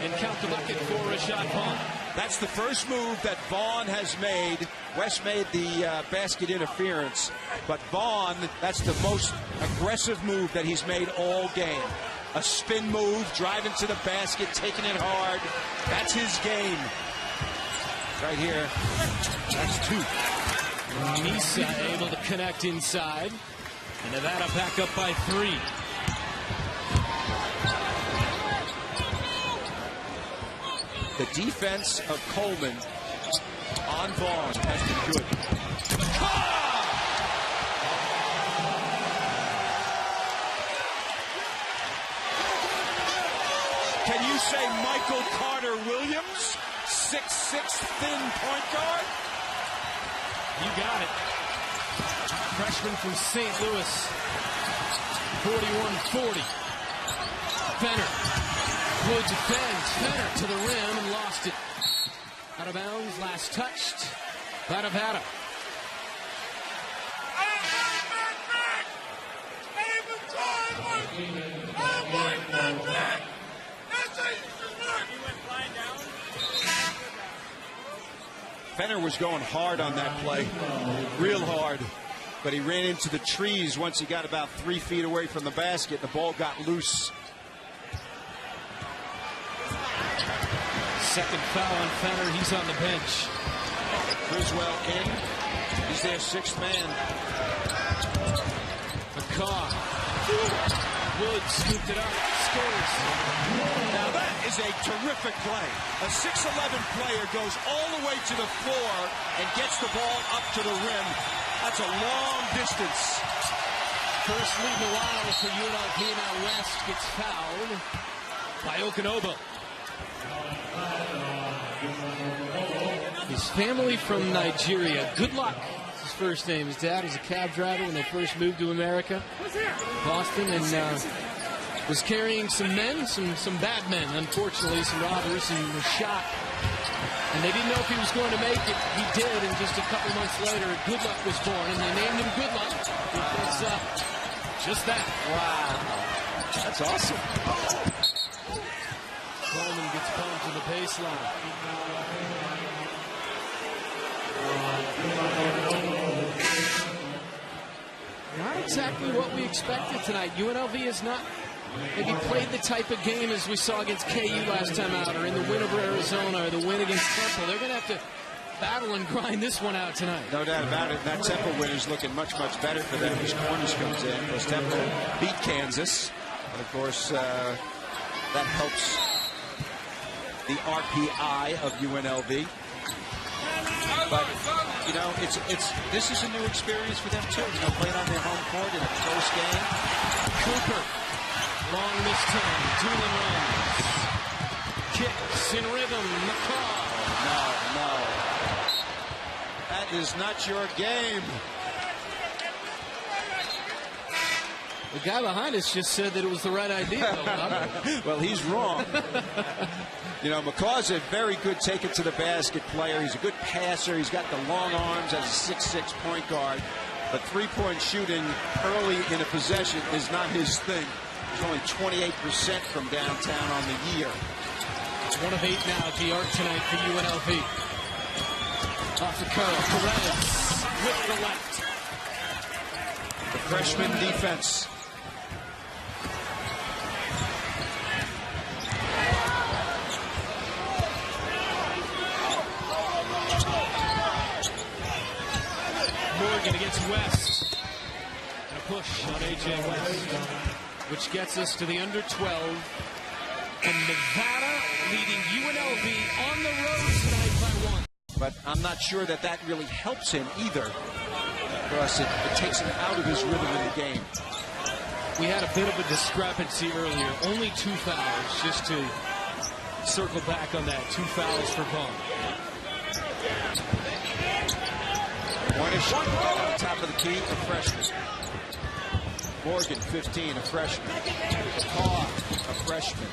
And count the bucket for Rashad Vaughn. That's the first move that Vaughn has made. West made the basket interference. But Vaughn, that's the most aggressive move that he's made all game. A spin move, driving to the basket, taking it hard. That's his game. Right here. That's 2. Misa able to connect inside. And Nevada back up by 3. The defense of Coleman on Vaughn has been good. Can you say Michael Carter Williams? 6'6", thin point guard? You got it. Freshman from St. Louis. 41-40. Fenner. Wood defends. Fenner to the rim and lost it. Out of bounds. Last touched by Nevada. Fenner was going hard on that play, real hard, but he ran into the trees once he got about 3 feet away from the basket. The ball got loose. Second foul on Fenner. He's on the bench. Criswell in. He's their 6th man. McCaw. Wood scooped it up. Scores. Now that is a terrific play. A 6'11" player goes all the way to the floor and gets the ball up to the rim. That's a long distance. First lead in a while for UNLV. Now West gets fouled by Okinobo. His family from Nigeria. Good luck. His first name. His dad was a cab driver when they first moved to America, Boston, and was carrying some men, some bad men, unfortunately, some robbers, and was shot. And they didn't know if he was going to make it. He did, and just a couple months later, Good Luck was born, and they named him Good Luck because just that. Wow. That's awesome. Coleman gets bumped to the baseline. Not exactly what we expected tonight. UNLV has not maybe played the type of game as we saw against KU last time out, or in the win over Arizona, or the win against Temple. They're going to have to battle and grind this one out tonight. No doubt about it. That Temple win is looking much, much better for them as Cornish comes in. Because Temple beat Kansas. And, of course, that helps the RPI of UNLV. But, you know, this is a new experience for them, too. You know, playing on their home court in a close game. Cooper. Long this time. Doolin runs. Kicks in rhythm. McCall. No. That is not your game. The guy behind us just said that it was the right idea. Well, he's wrong. You know, McCaw's a very good take-it-to-the-basket player. He's a good passer. He's got the long arms as a 6'6" point guard. But three-point shooting early in a possession is not his thing. He's only 28% from downtown on the year. 1 of 8 now at the arc tonight for UNLV. Off the curl, Perez with the left. The freshman defense. Morgan against West. And a push on A.J. West, which gets us to the under 12. And Nevada leading UNLV on the road tonight by 1. But I'm not sure that really helps him either. Because it takes him out of his rhythm in the game. We had a bit of a discrepancy earlier. Only 2 fouls, just to circle back on that. 2 fouls for Vaughn. One is shot on top of the key, a freshman. Morgan, 15, a freshman. Carr, a freshman.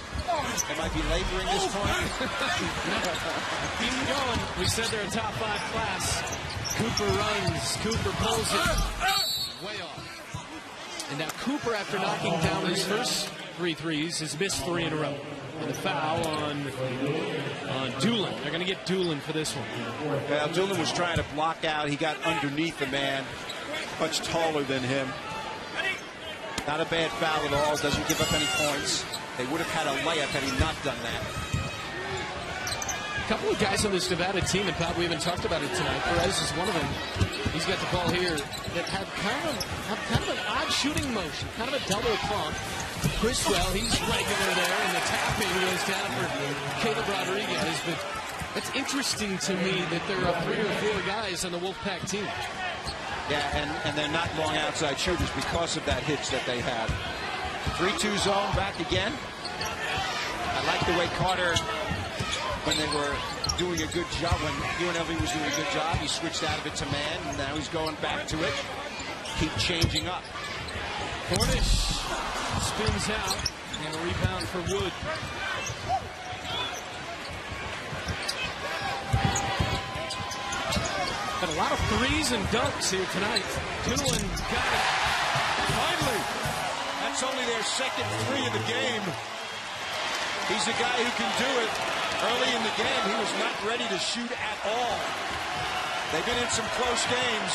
They might be laboring this point. Keep going. We said they're a top 5 class. Cooper runs. Cooper pulls it way off. And now Cooper, after knocking down his first 3 threes, has missed 3 in a row. And the foul on Doolin. They're going to get Doolin for this one. Well, Doolin was trying to block out. He got underneath the man, much taller than him. Not a bad foul at all. Doesn't give up any points. They would have had a layup had he not done that. A couple of guys on this Nevada team, and Bob, we haven't talked about it tonight. Perez is one of them. He's got the ball here that had kind of an odd shooting motion, kind of a double pump. Criswell, he's regular there, and the tapping goes down for Caleb Rodriguez. But it's interesting to me that there are 3 or 4 guys on the Wolfpack team. Yeah, and they're not long outside shooters because of that hitch that they had. 3-2 zone back again. I like the way Carter, when they were doing a good job, when UNLV was doing a good job, he switched out of it to man, and now he's going back to it. Keep changing up. Cornish spins out, and a rebound for Wood. Got a lot of threes and dunks here tonight. Doolin got it. Finally! That's only their second 3 of the game. He's a guy who can do it. Early in the game, he was not ready to shoot at all. They've been in some close games.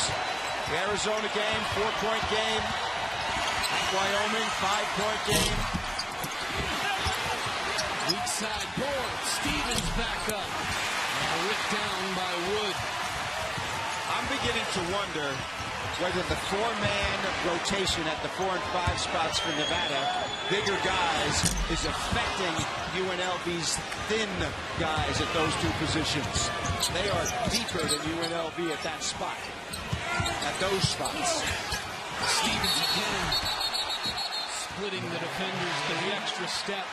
The Arizona game, 4-point game. Wyoming, 5-point game. Weak side board. Stevens back up. Ripped down by Wood. I'm beginning to wonder whether the 4-man rotation at the 4 and 5 spots for Nevada, bigger guys, is affecting UNLV's thin guys at those 2 positions. They are deeper than UNLV at that spot, at those spots. Stevens again, splitting the defenders to the extra step.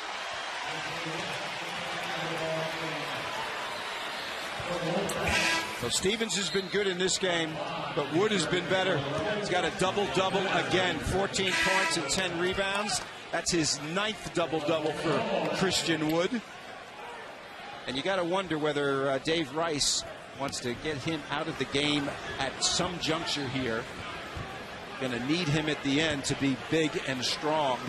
So Stevens has been good in this game, but Wood has been better. He's got a double-double again, 14 points and 10 rebounds. That's his 9th double-double for Christian Wood. And you got to wonder whether Dave Rice wants to get him out of the game at some juncture here. Going to need him at the end to be big and strong.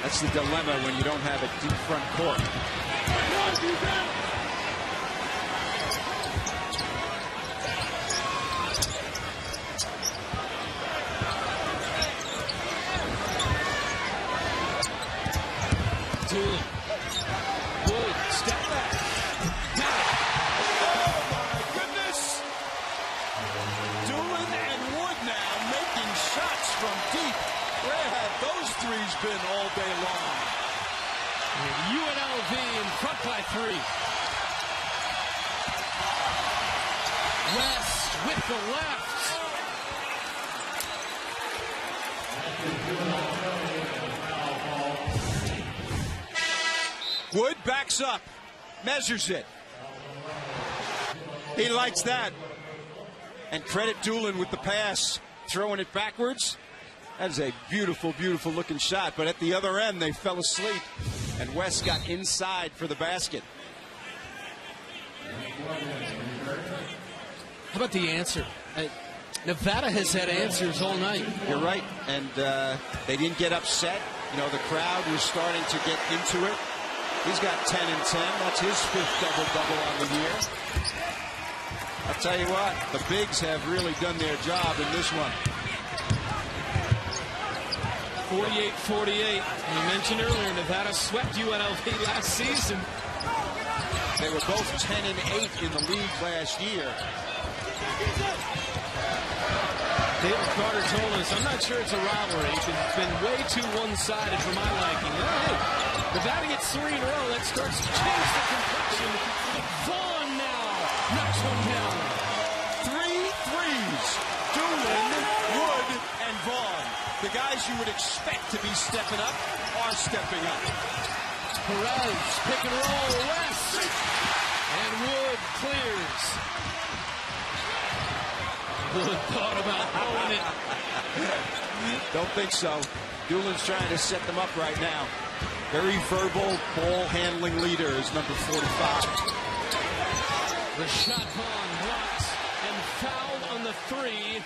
That's the dilemma when you don't have a deep front court. Doolin. Wood, step back. Oh, my goodness. Doolin and Wood now making shots from deep. Where have those threes been all day long? UNLV in front by 3. West with the left. Wood backs up, measures it. He likes that. And credit Doolin with the pass, throwing it backwards. That is a beautiful, beautiful looking shot. But at the other end, they fell asleep. And West got inside for the basket. How about the answer? Nevada has had answers all night. You're right. And they didn't get upset. You know, the crowd was starting to get into it. He's got 10 and 10. That's his 5th double-double on the year. I'll tell you what, the bigs have really done their job in this one. 48-48. We mentioned earlier, Nevada swept UNLV last season. They were both 10 and 8 in the league last year. David Carter told us, I'm not sure it's a rivalry. It's been way too one-sided for my liking. Hey, Nevada gets 3 in a row. That starts to change the complexion. Vaughn now knocks one down. 3 threes. Doolin, Wood, and Vaughn. The guys you would expect to be stepping up are stepping up. Perez, pick and roll, West. And Wood clears. Wood thought about throwing it. Don't think so. Doolin's trying to set them up right now. Very verbal, ball-handling leader is number 45. Rashad Vaughn blocks and fouled on the 3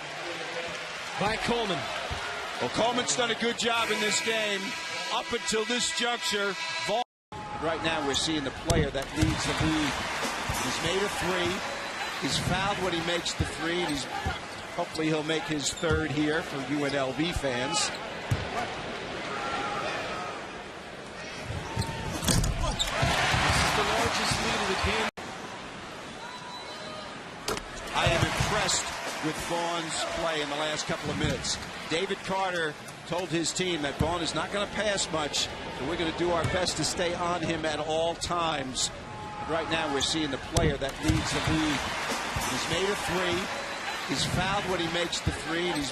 by Coleman. Well, Coleman's done a good job in this game. Up until this juncture, Vaughn. Right now we're seeing the player that leads the league. He's made a 3. He's fouled when he makes the 3. And hopefully he'll make his 3rd here for UNLV fans. The largest lead of the game. I am impressed with Vaughn's play in the last couple of minutes. David Carter told his team that Vaughn is not going to pass much, so we're going to do our best to stay on him at all times. But right now we're seeing the player that leads the league. He's made a 3. He's fouled when he makes the 3. And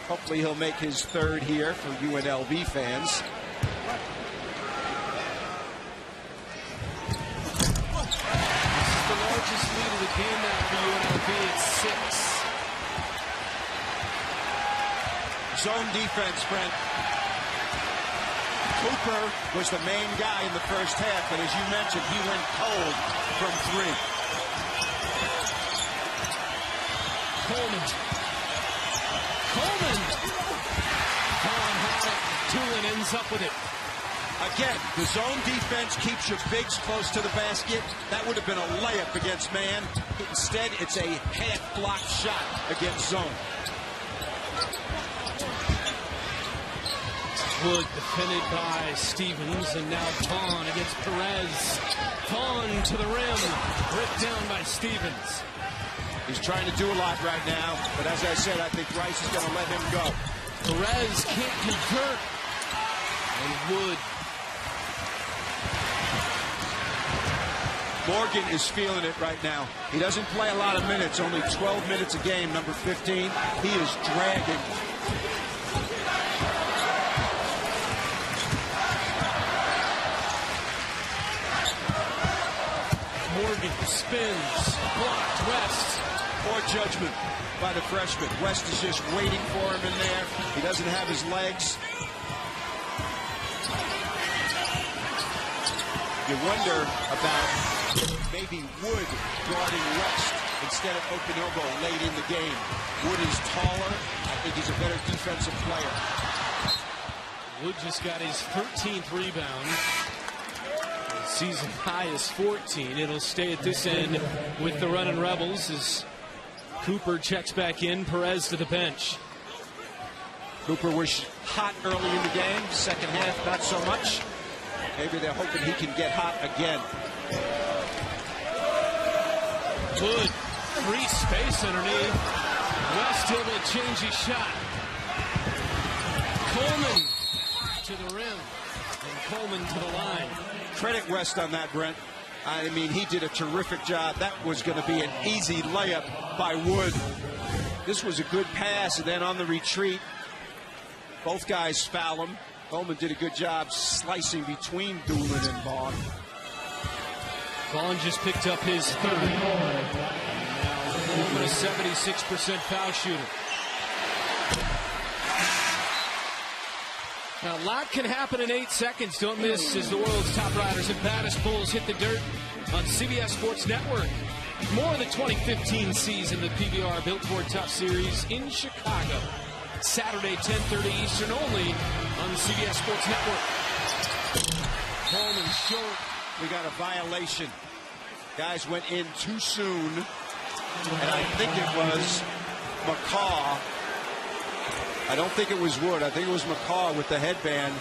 hopefully he'll make his 3rd here for UNLV fans. The largest lead of the game now for UNLV. It's 6. Zone defense, Brent. Cooper was the main guy in the first half, but as you mentioned, he went cold from 3. Coleman. Vaughn had it. Doolin ends up with it. Again, the zone defense keeps your bigs close to the basket. That would have been a layup against man. Instead, it's a half-block shot against zone. Wood defended by Stevens, and now Vaughn against Perez. Vaughn to the rim, ripped down by Stevens. He's trying to do a lot right now, but as I said, I think Rice is going to let him go. Perez can't convert, and Wood. Morgan is feeling it right now. He doesn't play a lot of minutes, only 12 minutes a game, number 15. He is dragging. Morgan Spins. Blocked. West. Poor judgment by the freshman. West is just waiting for him in there. He doesn't have his legs. You wonder about maybe Wood guarding West instead of Okanogo late in the game. Wood is taller. I think he's a better defensive player. Wood just got his 13th rebound. Season high is 14. It'll stay at this end with the running Rebels as Cooper checks back in. Perez to the bench. Cooper was hot early in the game. Second half, not so much. Maybe they're hoping he can get hot again. Wood, free space underneath. West able to change his shot. Coleman to the rim. And Coleman to the line. Credit West on that, Brent. I mean, he did a terrific job. That was going to be an easy layup by Wood. This was a good pass, and then on the retreat, both guys foul him. Coleman did a good job slicing between Doolin and Vaughn. Vaughn just picked up his third. Coleman a 76% foul shooter. Now, a lot can happen in 8 seconds. Don't miss as the world's top riders and baddest bulls hit the dirt on CBS Sports Network. More of the 2015 season, the PBR Built Ford Tough Series in Chicago. Saturday, 10:30 Eastern, only on the CBS Sports Network. Coleman short. We got a violation. Guys went in too soon, and I think it was McCaw. I don't think it was Wood. I think it was McCaw with the headband.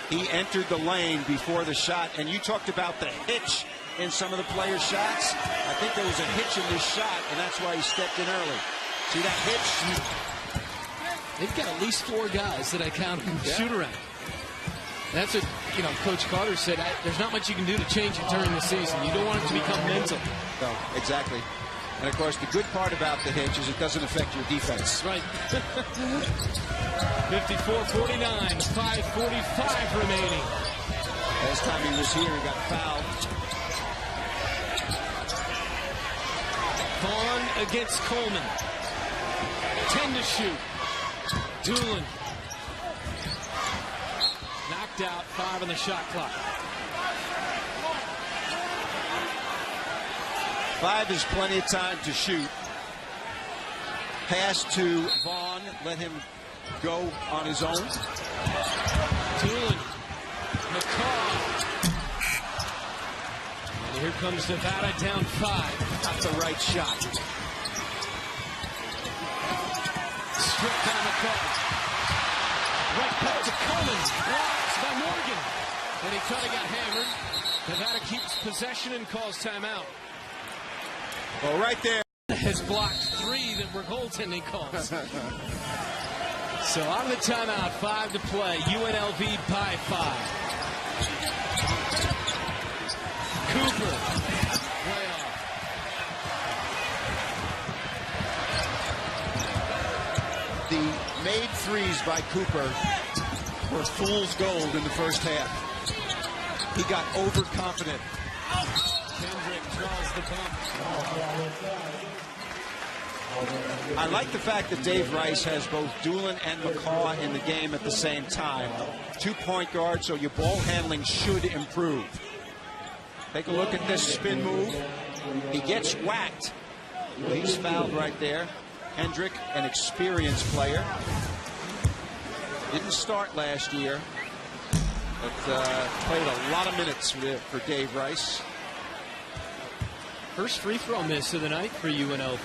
He entered the lane before the shot, and you talked about the hitch in some of the players' shots. I think there was a hitch in this shot, and that's why he stepped in early. See that hitch? They've got at least 4 guys that I count shoot around. That's what Coach Carter said. There's not much you can do to change it during the season. You don't want it to become mental. No, exactly. And, of course, the good part about the hitch is it doesn't affect your defense. Right. 54-49, 5:45 remaining. Last time he was here, he got fouled. Vaughn against Coleman. 10 to shoot. Doolin. Knocked out, 5 on the shot clock. 5 is plenty of time to shoot. Pass to Vaughn. Let him go on his own. Doolin. McCaw. And here comes Nevada down 5. Not the right shot. Stripped down McCaw. Right back to Coleman. Blocks by Morgan. And he kind of got hammered. Nevada keeps possession and calls timeout. Well, right there. Has blocked 3 that were goaltending calls. So out of the timeout, 5 to play. UNLV by 5. Cooper. Way off. The made threes by Cooper were fool's gold in the first half. He got overconfident. Kendrick draws the bump. I like the fact that Dave Rice has both Doolin and McCaw in the game at the same time. 2 point guards, so your ball handling should improve. Take a look at this spin move. He gets whacked. Well, he's fouled right there. Hendrick, an experienced player. Didn't start last year, but played a lot of minutes for Dave Rice. First free throw miss of the night for UNLV.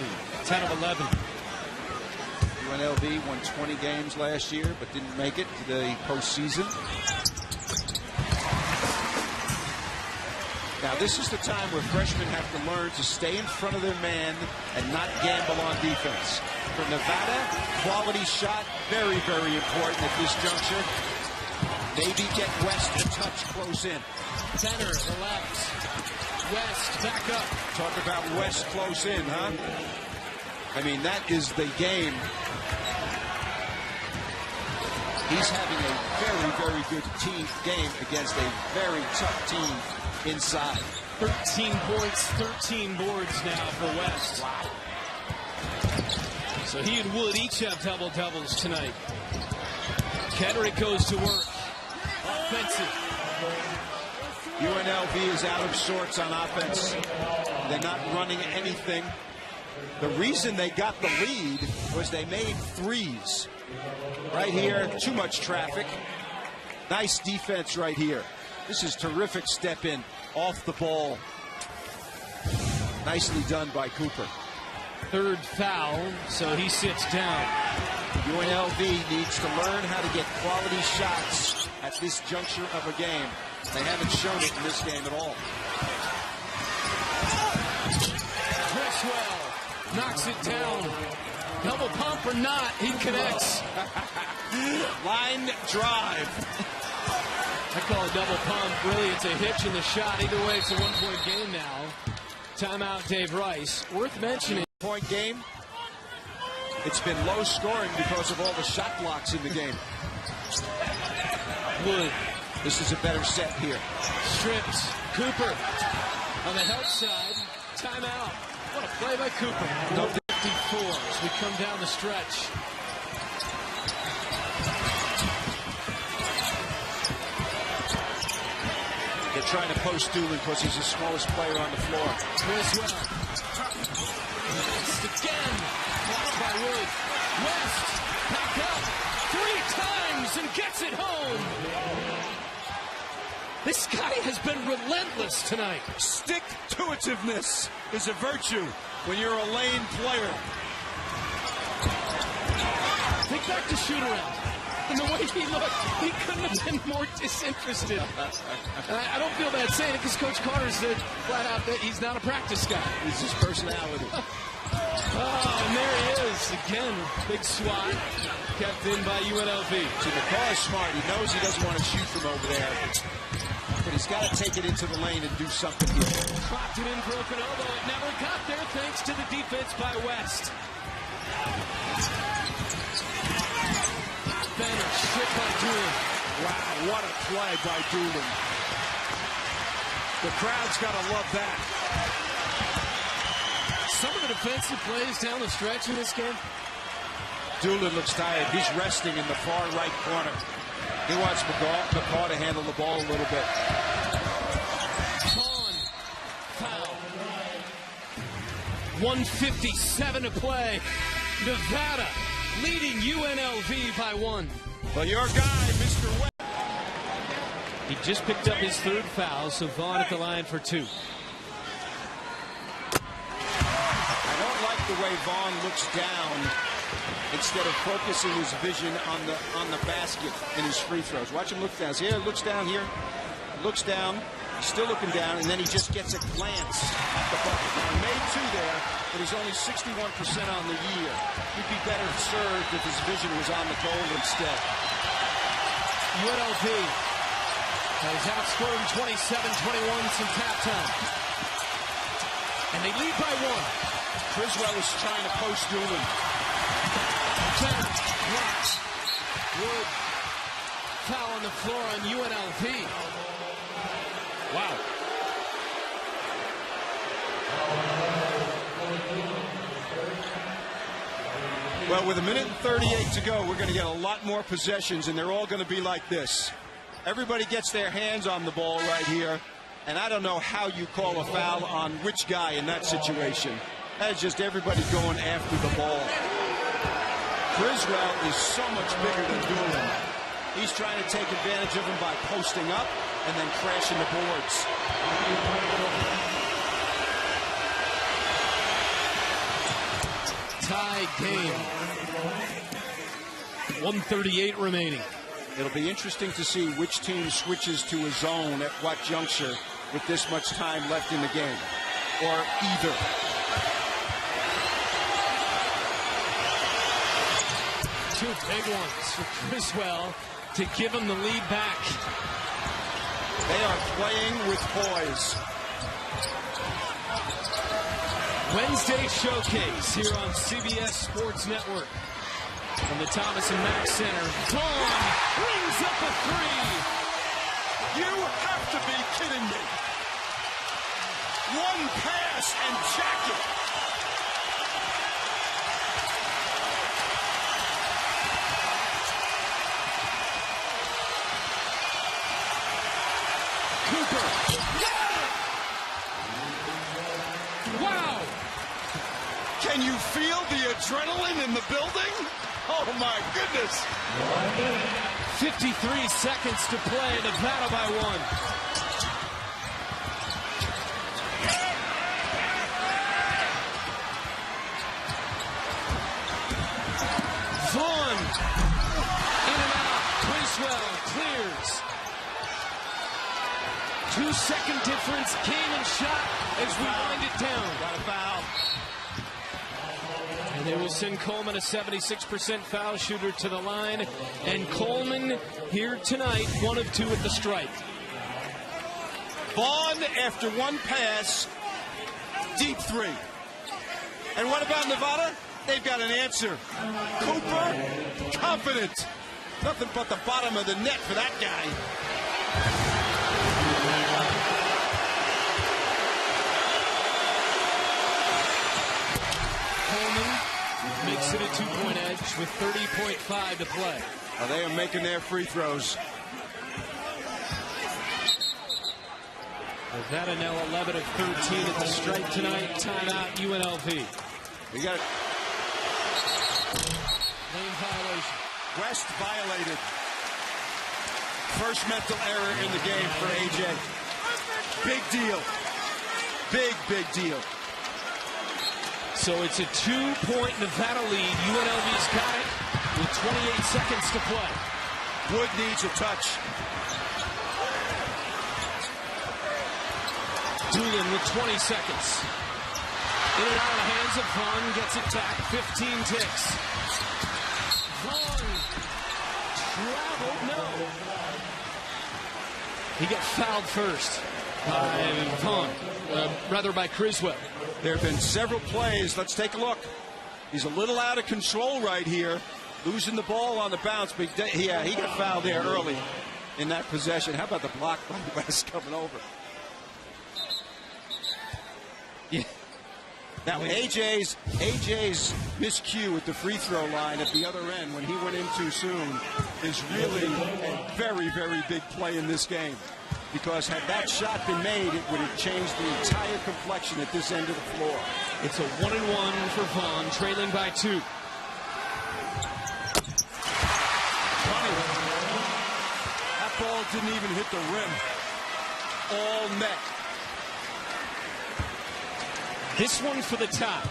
10 of 11. UNLV won 20 games last year, but didn't make it to the postseason. Now, this is the time where freshmen have to learn to stay in front of their man and not gamble on defense. For Nevada, quality shot, very, very important at this juncture. Maybe get West a touch close in. Center, the left. West, back up. Talk about West close in, huh? I mean, that is the game. He's having a very, very good team game against a very tough team inside. 13 points, 13 boards now for West. So he and Wood each have double-doubles tonight. Kedrick goes to work. Offensive. UNLV is out of sorts on offense. They're not running anything. The reason they got the lead was they made threes. Right here, too much traffic. Nice defense right here. This is terrific step in off the ball. Nicely done by Cooper. Third foul, so he sits down. UNLV needs to learn how to get quality shots at this juncture of a game. They haven't shown it in this game at all. Criswell knocks it down. Double pump or not, he connects. Line drive. I call it double pump. Really, it's a hitch in the shot. Either way, it's a one-point game now. Timeout, Dave Rice. Worth mentioning. Point game. It's been low scoring because of all the shot blocks in the game. Wood. This is a better set here. Stripped. Cooper on the help side. Timeout. What a play by Cooper. No 54 as we come down the stretch. They're trying to post Doolin because he's the smallest player on the floor. Criswell. West again. Blocked by Wood. West back up 3 times and gets it home. This guy has been relentless tonight. Stick-to-itiveness is a virtue when you're a lane player. Think back to shoot-around. And the way he looked, he couldn't have been more disinterested. And I don't feel bad saying it because Coach Carter said flat out that he's not a practice guy. It's his personality. Oh, and there he is. Again, big swat kept in by UNLV. See, McCaw is smart. He knows he doesn't want to shoot from over there. But he's got to take it into the lane and do something here. Dropped it in, broken elbow. It never got there thanks to the defense by West. Banner stripped by Doolin. Wow, what a play by Doolin. The crowd's got to love that. Some of the defensive plays down the stretch in this game. Doolin looks tired. He's resting in the far right corner. He wants McCaw to handle the ball a little bit. Vaughn, foul. 1:57 to play. Nevada leading UNLV by 1. Well, your guy, Mr. West. He just picked up his third foul, so Vaughn at the line for 2. I don't like the way Vaughn looks down instead of focusing his vision on the basket in his free throws. Watch him look down. See, here, looks down here, looks down. He's still looking down, and then he just gets a glance at the bucket. Now, he made 2 there, but he's only 61% on the year. He'd be better served if his vision was on the goal instead. UNLV has outscored him 27-21 since halftime. And they lead by 1. Criswell is trying to post Doolin. Blocks. Wood. Foul on the floor on UNLV. Wow. Well, with 1:38 to go, we're going to get a lot more possessions, and they're all going to be like this. Everybody gets their hands on the ball right here, and I don't know how you call a foul on which guy in that situation. That's just everybody going after the ball. Criswell is so much bigger than Doolin. He's trying to take advantage of him by posting up and then crashing the boards. Tie game. 1:38 remaining. It'll be interesting to see which team switches to a zone at what juncture with this much time left in the game, or either. Two big ones for Criswell to give him the lead back. They are playing with poise. Wednesday showcase here on CBS Sports Network. From the Thomas and Mack Center, Vaughn brings up a 3. You have to be kidding me. One pass and jacket. Cooper. Wow! Can you feel the adrenaline in the building? Oh my goodness! 53 seconds to play. Nevada by 1. Vaughn. In and out. Criswell clears. 2-second difference. Came and shot as we wind it down. Got a foul. And they will send Coleman, a 76% foul shooter, to the line. And Coleman here tonight, 1 of 2 at the stripe. Vaughn, after one pass, deep 3. And what about Nevada? They've got an answer. Cooper, confident. Nothing but the bottom of the net for that guy. Makes it a 2-point edge with 30.5 to play. Well, they are making their free throws. Nevada now 11 of 13 at the stripe tonight. Timeout, UNLV. We got it. Lane violation. West violated. First mental error in the game for AJ. Big deal. Big deal. So it's a 2-point Nevada lead. UNLV's got it with 28 seconds to play. Wood needs a touch. Doolin with 20 seconds. In and out of the hands of Vaughn. Gets it back. 15 ticks. Vaughn traveled. No. He got fouled first by Vaughn. Rather by Criswell. There have been several plays. Let's take a look. He's a little out of control right here. Losing the ball on the bounce. But he got fouled there early in that possession. How about the block by West coming over? Yeah. Now, AJ's miscue at the free throw line at the other end when he went in too soon is really a very big play in this game. Because had that shot been made, it would have changed the entire complexion at this end of the floor. It's a 1-and-1 for Vaughn, trailing by 2. Funny. That ball didn't even hit the rim. All net. This one for the top.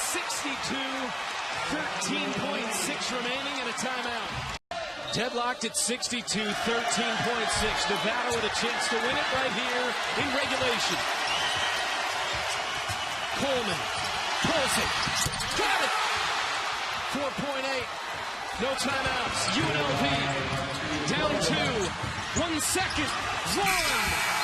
62. 13.6 remaining and a timeout. Deadlocked at 62, 13.6. Nevada with a chance to win it right here in regulation. Coleman pulls it. Got it! 4.8. No timeouts. UNLV down 2. 1 second. Vaughn